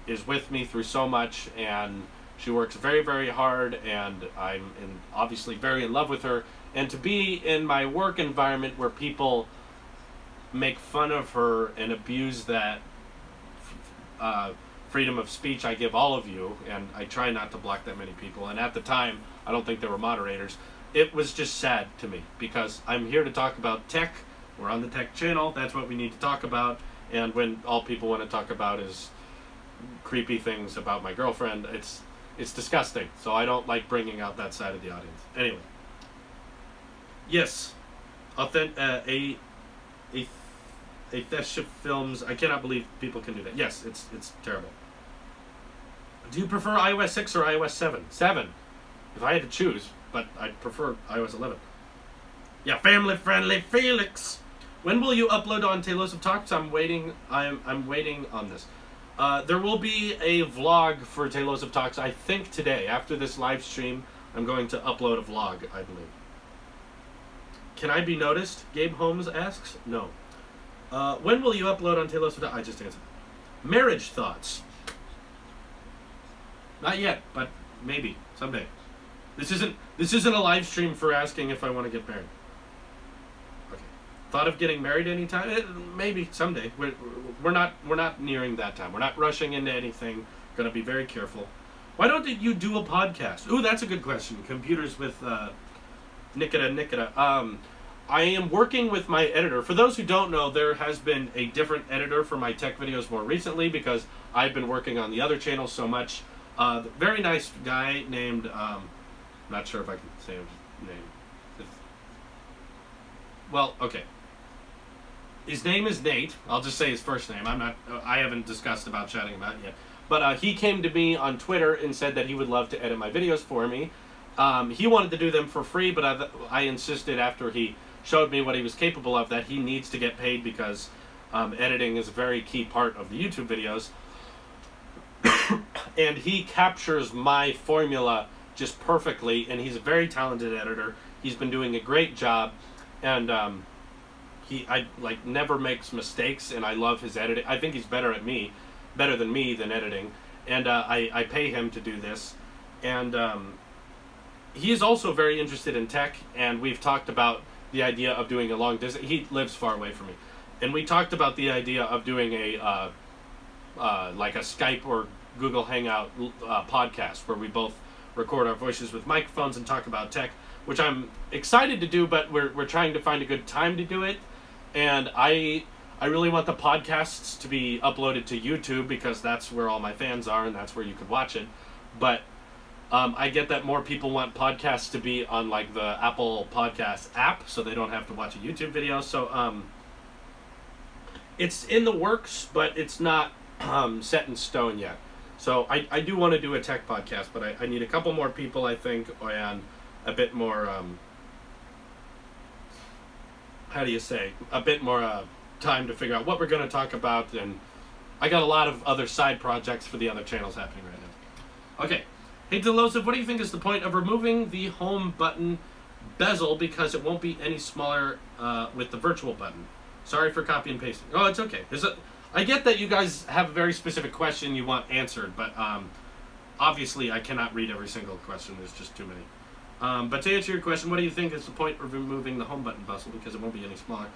is with me through so much, and she works very, very hard, and I'm obviously very in love with her. And to be in my work environment where people make fun of her and abuse that freedom of speech I give all of you, and I try not to block that many people, and at the time, I don't think there were moderators, it was just sad to me, because I'm here to talk about tech. We're on the tech channel, that's what we need to talk about, and when all people want to talk about is creepy things about my girlfriend, it's disgusting, so I don't like bringing out that side of the audience. Anyway. Yes. Atheship Films, I cannot believe people can do that. Yes, it's terrible. Do you prefer iOS 6 or iOS 7? 7, if I had to choose, but I'd prefer iOS 11. Yeah, family-friendly Felix. When will you upload on Tailosive Talks? I'm waiting on this. There will be a vlog for Tailosive Talks, I think today. After this live stream, I'm going to upload a vlog, I believe. Can I be noticed? Gabe Holmes asks. No. When will you upload on Tailosive Talks? I just answered. Marriage thoughts. Not yet, but maybe someday. This isn't a live stream for asking if I want to get married. Okay. Thought of getting married anytime? Maybe someday. We're not nearing that time. We're not rushing into anything. Gonna be very careful. Why don't you do a podcast? Ooh, that's a good question. Computers with Nikita. I am working with my editor. For those who don't know, there has been a different editor for my tech videos more recently because I've been working on the other channels so much. Very nice guy named, I'm not sure if I can say his name. Well, okay. His name is Nate. I'll just say his first name. I haven't discussed about chatting about it yet. But he came to me on Twitter and said that he would love to edit my videos for me. He wanted to do them for free, but I insisted after he showed me what he was capable of that he needs to get paid because editing is a very key part of the YouTube videos. And he captures my formula just perfectly, and he's a very talented editor. He's been doing a great job, and I never makes mistakes, and I love his editing. I think he's better than me than editing, and I pay him to do this, and he is also very interested in tech, and we've talked about the idea of doing a long distance. He lives far away from me, and we talked about the idea of doing a like a Skype or Google Hangout podcast where we both record our voices with microphones and talk about tech, which I'm excited to do, but we're trying to find a good time to do it. And I really want the podcasts to be uploaded to YouTube because that's where all my fans are and that's where you could watch it. But I get that more people want podcasts to be on like the Apple Podcast app so they don't have to watch a YouTube video. So it's in the works, but it's not set in stone yet. So I do want to do a tech podcast, but I need a couple more people, I think, and a bit more, how do you say, a bit more time to figure out what we're going to talk about, and I got a lot of other side projects for the other channels happening right now. Okay. Hey, Tailosive, what do you think is the point of removing the home button bezel because it won't be any smaller with the virtual button? Sorry for copy and pasting. Oh, it's okay. I get that you guys have a very specific question you want answered, but obviously I cannot read every single question. There's just too many. But to answer your question, what do you think is the point of removing the home button bezel because it won't be any smaller?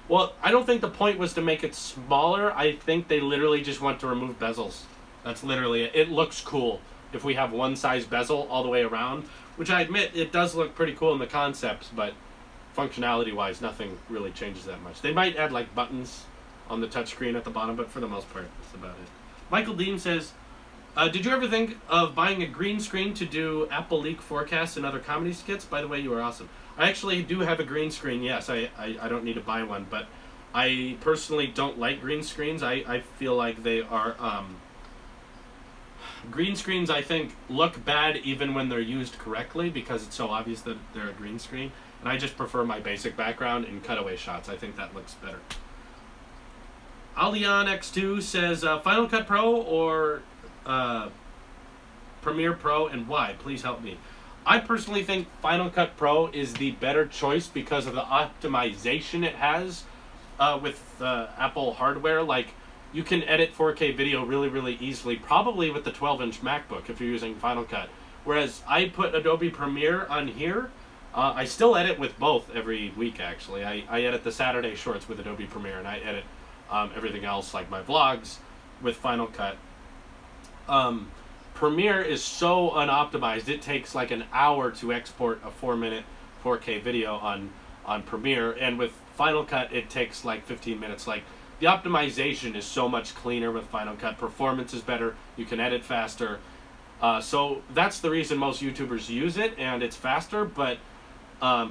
Well, I don't think the point was to make it smaller. I think they literally just want to remove bezels. That's literally it. It looks cool if we have one size bezel all the way around, which I admit it does look pretty cool in the concepts, but functionality wise nothing really changes that much. They might add like buttons on the touchscreen at the bottom, but for the most part that's about it. Michael Dean says, did you ever think of buying a green screen to do Apple leak forecasts and other comedy skits? By the way, you are awesome. I actually do have a green screen, yes. I don't need to buy one, but I personally don't like green screens. I feel like they are... green screens, I think, look bad even when they're used correctly because it's so obvious that they're a green screen. And I just prefer my basic background in cutaway shots. I think that looks better. Alion X2 says, Final Cut Pro or Premiere Pro, and why? Please help me. I personally think Final Cut Pro is the better choice because of the optimization it has with Apple hardware. Like, you can edit 4K video really, really easily, probably with the 12-inch MacBook if you're using Final Cut. Whereas I put Adobe Premiere on here. I still edit with both every week, actually. I edit the Saturday shorts with Adobe Premiere, and I edit everything else, like my vlogs, with Final Cut. Premiere is so unoptimized. It takes like an hour to export a 4-minute 4K video on Premiere, and with Final Cut it takes like 15 minutes. Like, the optimization is so much cleaner with Final Cut. Performance is better. You can edit faster. So that's the reason most YouTubers use it, and it's faster, but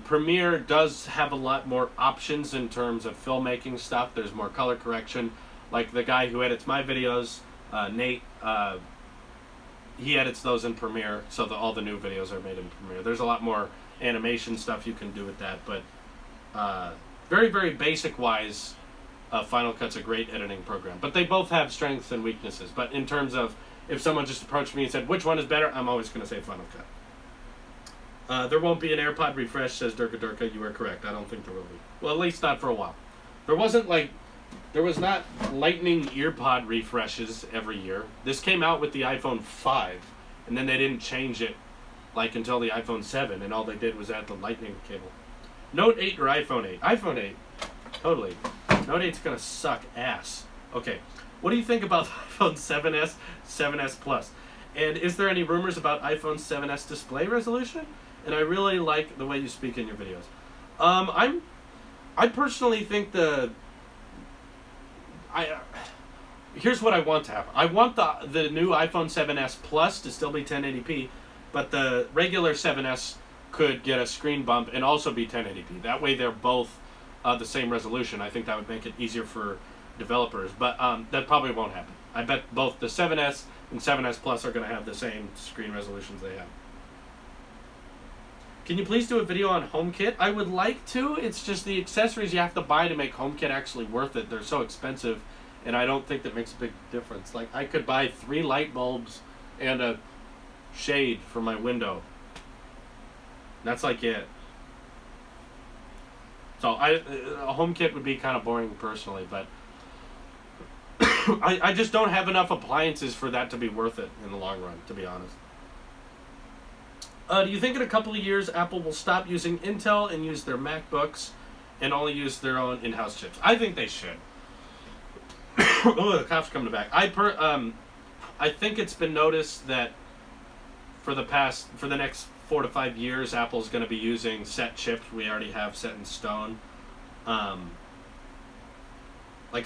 Premiere does have a lot more options in terms of filmmaking stuff. There's more color correction. Like the guy who edits my videos, Nate, he edits those in Premiere, so all the new videos are made in Premiere. There's a lot more animation stuff you can do with that, but very, very basic-wise, Final Cut's a great editing program. But they both have strengths and weaknesses. But in terms of, if someone just approached me and said, which one is better, I'm always going to say Final Cut. There won't be an AirPod refresh, says Durka Durka. You are correct. I don't think there will be. Well, at least not for a while. There was not lightning earpod refreshes every year. This came out with the iPhone 5, and then they didn't change it like until the iPhone 7, and all they did was add the lightning cable. Note 8 or iPhone 8? iPhone 8. Totally. Note 8's gonna suck ass. Okay. What do you think about the iPhone 7s, 7s Plus? And is there any rumors about iPhone 7s display resolution? And I really like the way you speak in your videos. I personally think here's what I want to happen. I want the new iPhone 7s Plus to still be 1080p, but the regular 7s could get a screen bump and also be 1080p. That way they're both the same resolution. I think that would make it easier for developers, but that probably won't happen. I bet both the 7s and 7s Plus are going to have the same screen resolutions they have. Can you please do a video on HomeKit? I would like to. It's just the accessories you have to buy to make HomeKit actually worth it. They're so expensive, and I don't think that makes a big difference. Like, I could buy 3 light bulbs and a shade for my window. That's like it. So a HomeKit would be kind of boring personally, but I just don't have enough appliances for that to be worth it in the long run, to be honest. Do you think in a couple of years Apple will stop using Intel and use their MacBooks and only use their own in-house chips? I think they should. Oh, the cough's coming back. I think it's been noticed that for the next 4 to 5 years, Apple's going to be using set chips. We already have set in stone. Like,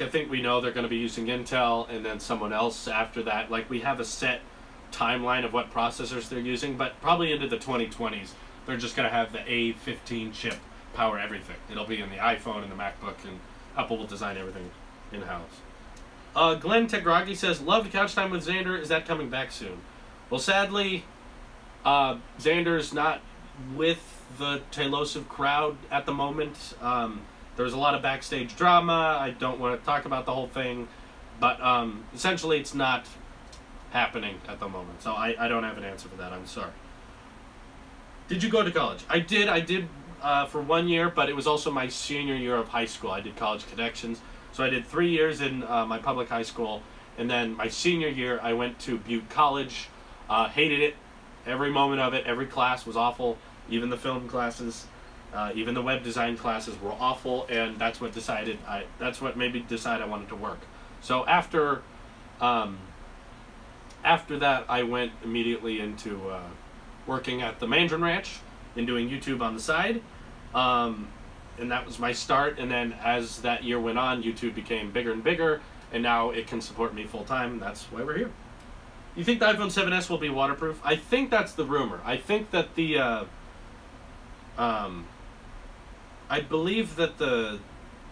I think we know they're going to be using Intel and then someone else after that. Like, we have a set timeline of what processors they're using, but probably into the 2020s, they're just going to have the A15 chip power everything. It'll be in the iPhone and the MacBook, and Apple will design everything in-house. Glenn Tegragi says, loved Couch Time with Xander. Is that coming back soon? Well, sadly, Xander's not with the Tailosive crowd at the moment. There's a lot of backstage drama. I don't want to talk about the whole thing, but essentially it's not happening at the moment. So I don't have an answer for that. I'm sorry. Did you go to college? I did for 1 year, but it was also my senior year of high school. I did college connections. So I did 3 years in my public high school, and then my senior year I went to Butte College. Hated it. Every moment of it. Every class was awful. Even the film classes, even the web design classes were awful, and that's what made me decide I wanted to work. So after after that, I went immediately into working at the Mandarin Ranch and doing YouTube on the side. And that was my start. And then as that year went on, YouTube became bigger and bigger. And now it can support me full time. That's why we're here. You think the iPhone 7s will be waterproof? I think that's the rumor. I think that the... I believe that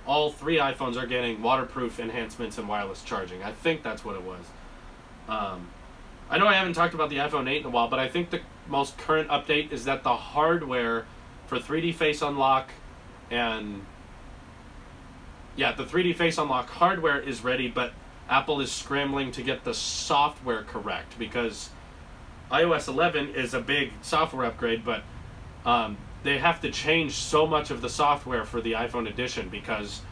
all 3 iPhones are getting waterproof enhancements and wireless charging. I think that's what it was. I know I haven't talked about the iPhone 8 in a while, but I think the most current update is that the hardware for 3D Face Unlock and... yeah, the 3D Face Unlock hardware is ready, but Apple is scrambling to get the software correct because iOS 11 is a big software upgrade, but they have to change so much of the software for the iPhone edition because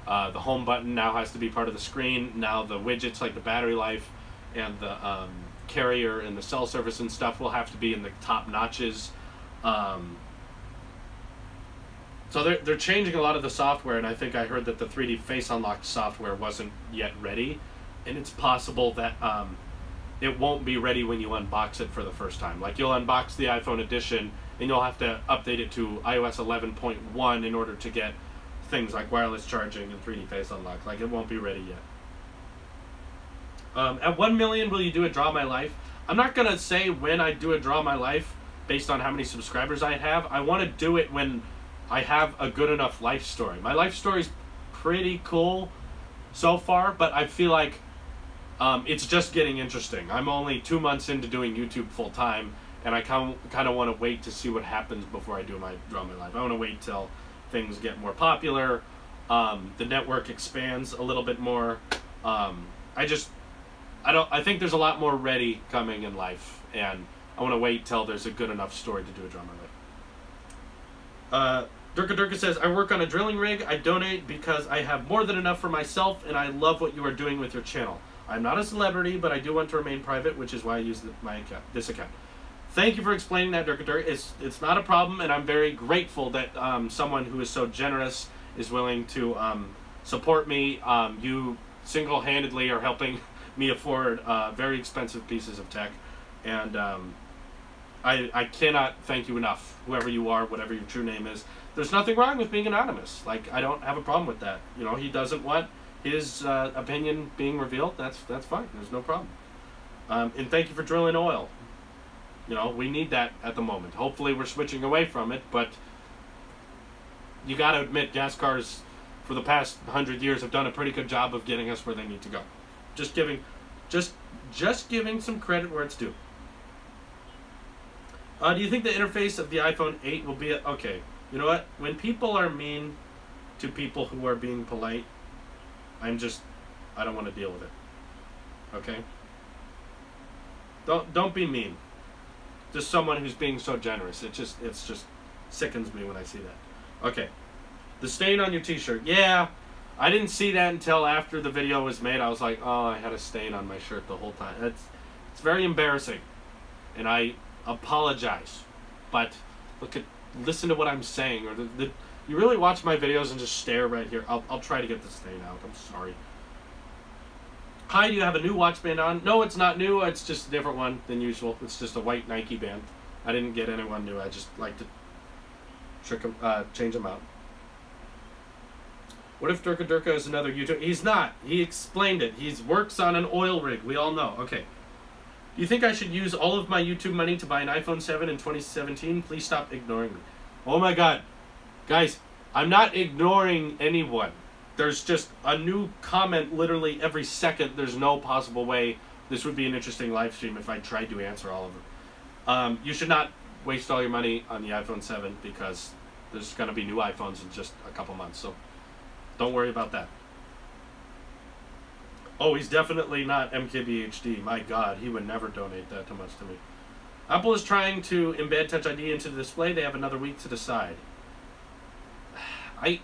the home button now has to be part of the screen. Now the widgets like the battery life and the carrier and the cell service and stuff will have to be in the top notches. So they're changing a lot of the software, and I think I heard that the 3D Face Unlock software wasn't yet ready, and it's possible that it won't be ready when you unbox it for the first time. Like, you'll unbox the iPhone edition, and you'll have to update it to iOS 11.1 in order to get things like wireless charging and 3D Face Unlock. Like, it won't be ready yet. At 1 million, will you do a Draw My Life? I'm not going to say when I do a Draw My Life based on how many subscribers I have. I want to do it when I have a good enough life story. My life story's pretty cool so far, but I feel like it's just getting interesting. I'm only 2 months into doing YouTube full time, and I kind of want to wait to see what happens before I do my Draw My Life. I want to wait till things get more popular, the network expands a little bit more. I think there's a lot more ready coming in life, and I want to wait till there's a good enough story to do a Draw My Life. Durka says, I work on a drilling rig. I donate because I have more than enough for myself, and I love what you are doing with your channel. I'm not a celebrity, but I do want to remain private, which is why I use this account. Thank you for explaining that, Durka. It's not a problem, and I'm very grateful that someone who is so generous is willing to support me. You single-handedly are helping me afford very expensive pieces of tech, and I cannot thank you enough, whoever you are, whatever your true name is. There's nothing wrong with being anonymous. Like, I don't have a problem with that. You know, he doesn't want his opinion being revealed. That's fine. There's no problem. And thank you for drilling oil. You know, we need that at the moment. Hopefully we're switching away from it, but you got to admit, gas cars for the past 100 years have done a pretty good job of getting us where they need to go. Just giving some credit where it's due. Do you think the interface of the iPhone 8 will be okay? You know what? When people are mean to people who are being polite, I don't want to deal with it. Okay? Don't be mean. Just someone who's being so generous. It just sickens me when I see that. Okay. The stain on your t-shirt. Yeah. I didn't see that until after the video was made. I was like, oh, I had a stain on my shirt the whole time. It's very embarrassing. And I apologize. But listen to what I'm saying. Or you really watch my videos and just stare right here. I'll try to get the stain out. I'm sorry. Hi, do you have a new watch band on? No, it's not new. It's just a different one than usual. It's just a white Nike band. I didn't get anyone new. I just like to change them out. What if Durka is another YouTuber? He's not. He explained it. He works on an oil rig. We all know. Okay. Do you think I should use all of my YouTube money to buy an iPhone 7 in 2017? Please stop ignoring me. Oh my God. Guys, I'm not ignoring anyone. There's just a new comment literally every second. There's no possible way this would be an interesting live stream if I tried to answer all of them. You should not waste all your money on the iPhone 7 because there's going to be new iPhones in just a couple months. So don't worry about that. Oh, he's definitely not MKBHD. My God, he would never donate that much to me. Apple is trying to embed Touch ID into the display. They have another week to decide. I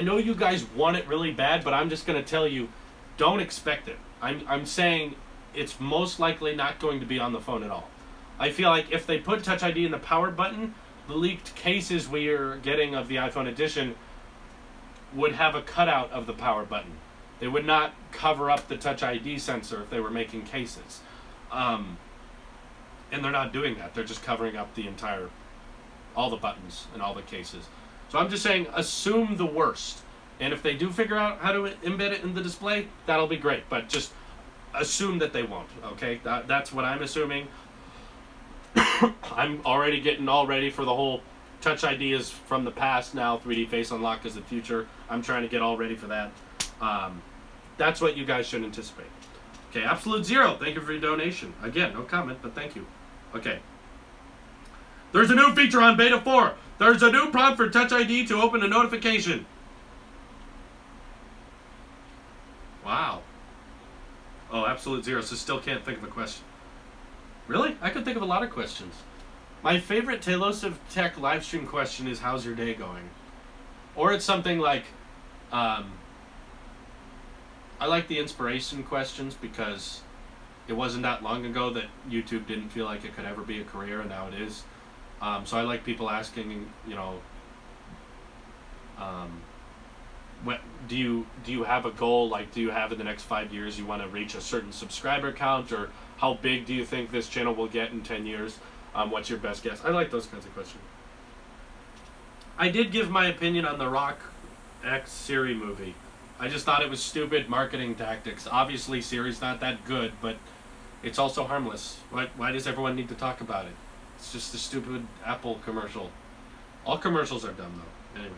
know you guys want it really bad, but I'm just going to tell you, don't expect it. I'm saying it's most likely not going to be on the phone at all. I feel like if they put Touch ID in the power button, the leaked cases we are getting of the iPhone edition would have a cutout of the power button. They would not cover up the Touch ID sensor if they were making cases. And they're not doing that. They're just covering up all the buttons and all the cases. So I'm just saying, assume the worst. And if they do figure out how to embed it in the display, that'll be great. But just assume that they won't, okay? That's what I'm assuming. I'm already getting all ready for the whole Touch ID is from the past now, 3D Face Unlock is the future. I'm trying to get all ready for that. That's what you guys should anticipate. Okay, Absolute Zero, thank you for your donation. Again, no comment, but thank you. Okay. There's a new feature on Beta 4. There's a new prompt for Touch ID to open a notification. Wow. Oh, Absolute Zero, so still can't think of a question. Really? I could think of a lot of questions. My favorite Tailosive Tech livestream question is, how's your day going? Or it's something like, I like the inspiration questions because it wasn't that long ago that YouTube didn't feel like it could ever be a career, and now it is. So I like people asking, you know, what do you have a goal? Like, do you have in the next 5 years you want to reach a certain subscriber count, or how big do you think this channel will get in 10 years? What's your best guess? I like those kinds of questions. I did give my opinion on the Rock X Siri movie. I just thought it was stupid marketing tactics. Obviously, Siri's not that good, but it's also harmless. Why does everyone need to talk about it? It's just a stupid Apple commercial. All commercials are dumb, though. Anyway.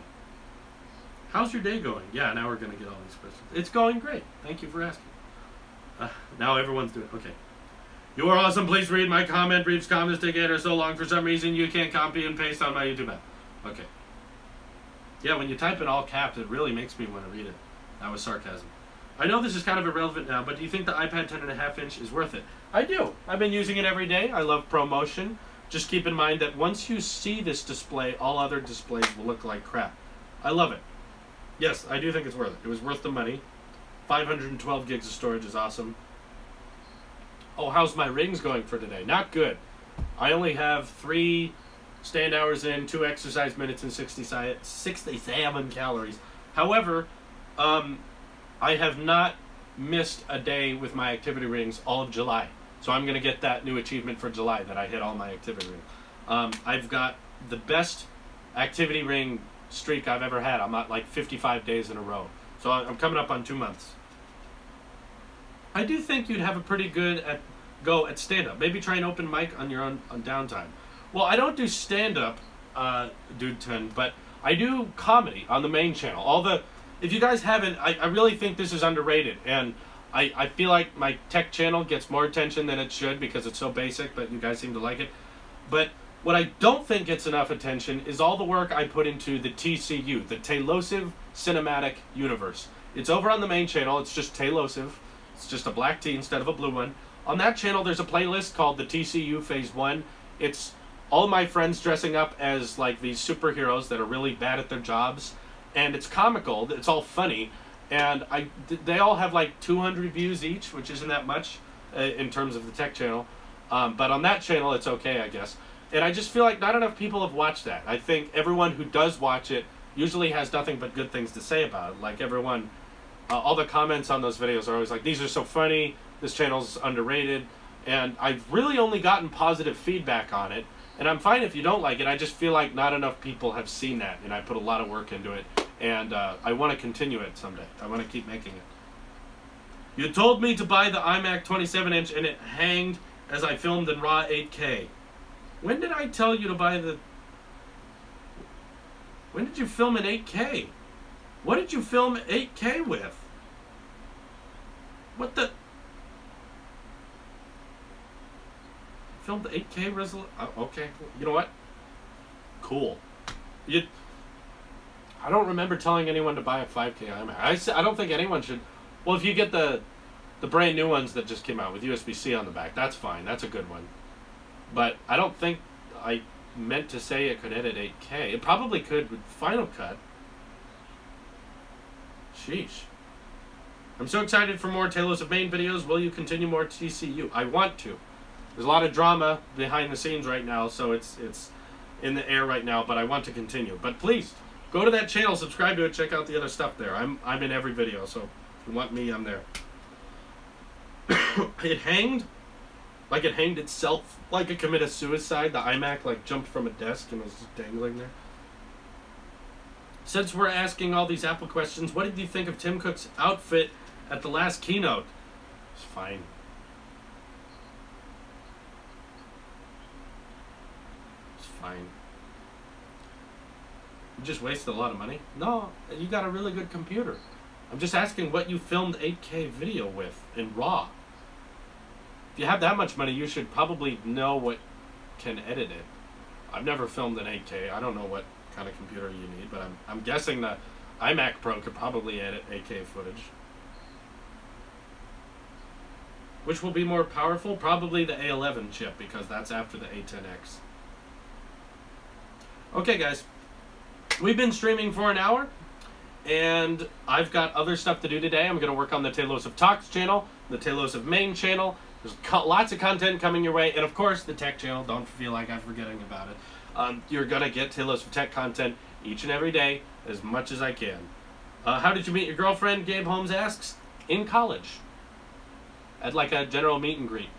How's your day going? Yeah, now we're going to get all these questions. It's going great. Thank you for asking. Now everyone's doing it. Okay. You are awesome. Please read my comment. Brief's comments take 8 or so long. For some reason, you can't copy and paste on my YouTube app. Okay. Yeah, when you type in all caps, it really makes me want to read it. That was sarcasm. I know this is kind of irrelevant now, but do you think the iPad 10.5 inch is worth it? I do. I've been using it every day. I love ProMotion. Just keep in mind that once you see this display, all other displays will look like crap. I love it. Yes, I do think it's worth it. It was worth the money. 512 gigs of storage is awesome. Oh, how's my rings going for today? Not good. I only have 3 stand hours in, 2 exercise minutes, and 67 calories. However, I have not missed a day with my activity rings all of July. So I'm going to get that new achievement for July, that I hit all my activity rings. I've got the best activity ring streak I've ever had. I'm at like 55 days in a row. So I'm coming up on 2 months. I do think you'd have a pretty good go at stand-up. Maybe try an open mic on your own on downtime. Well, I don't do stand-up, Dude 10, but I do comedy on the main channel. If you guys haven't, I really think this is underrated, and I feel like my tech channel gets more attention than it should because it's so basic, but you guys seem to like it. But what I don't think gets enough attention is all the work I put into the TCU, the Tailosive Cinematic Universe. It's over on the main channel. It's just Tailosive. It's just a black T instead of a blue one. On that channel, there's a playlist called the TCU Phase 1. It's all my friends dressing up as like these superheroes that are really bad at their jobs. And it's comical. It's all funny. And they all have like 200 views each, which isn't that much in terms of the tech channel. But on that channel, it's okay, I guess. And I just feel like not enough people have watched that. I think everyone who does watch it usually has nothing but good things to say about it. Like everyone... all the comments on those videos are always like, these are so funny, this channel's underrated, and I've really only gotten positive feedback on it, and I'm fine if you don't like it. I just feel like not enough people have seen that, and I put a lot of work into it, and I want to continue it someday. I want to keep making it. You told me to buy the iMac 27-inch, and it hanged as I filmed in RAW 8K. When did I tell you to buy the... When did you film in 8K? What did you film 8K with? What the... Filmed 8K resolution? Okay, you know what? Cool. I don't remember telling anyone to buy a 5K iMac. I don't think anyone should... Well, if you get the brand new ones that just came out with USB-C on the back, that's fine. That's a good one. But I don't think I meant to say it could edit 8K. It probably could with Final Cut. Sheesh. I'm so excited for more Tailosive main videos. Will you continue more TCU? I want to. There's a lot of drama behind the scenes right now, so it's in the air right now, but I want to continue. But please, go to that channel, subscribe to it, check out the other stuff there. I'm in every video, so if you want me, I'm there. It hanged Like it hanged itself, like it committed suicide. The iMac like jumped from a desk and was just dangling there. Since we're asking all these Apple questions, what did you think of Tim Cook's outfit at the last keynote? It's fine. It's fine. You just wasted a lot of money? No, you got a really good computer. I'm just asking what you filmed 8K video with in RAW. If you have that much money, you should probably know what can edit it. I've never filmed in 8K. I don't know what kind of computer you need, but I'm guessing the iMac Pro could probably edit 8K footage. Which will be more powerful? Probably the A11 chip, because that's after the A10X. Okay, guys. We've been streaming for an hour, and I've got other stuff to do today. I'm going to work on the Tailosive Talks channel, the Tailosive main channel. There's lots of content coming your way, and of course, the tech channel. Don't feel like I'm forgetting about it. You're going to get Tailosive Tech content each and every day, as much as I can. How did you meet your girlfriend, Gabe Holmes asks? In college. At like a general meet and greet.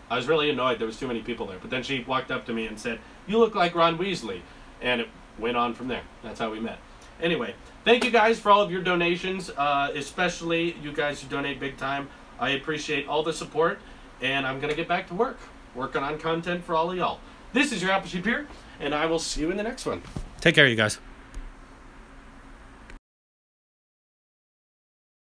I was really annoyed. There was too many people there. But then she walked up to me and said, "You look like Ron Weasley." And it went on from there. That's how we met. Anyway, thank you guys for all of your donations, especially you guys who donate big time. I appreciate all the support, and I'm going to get back to work, working on content for all of y'all. This is your Apple Sheep here, and I will see you in the next one. Take care, you guys.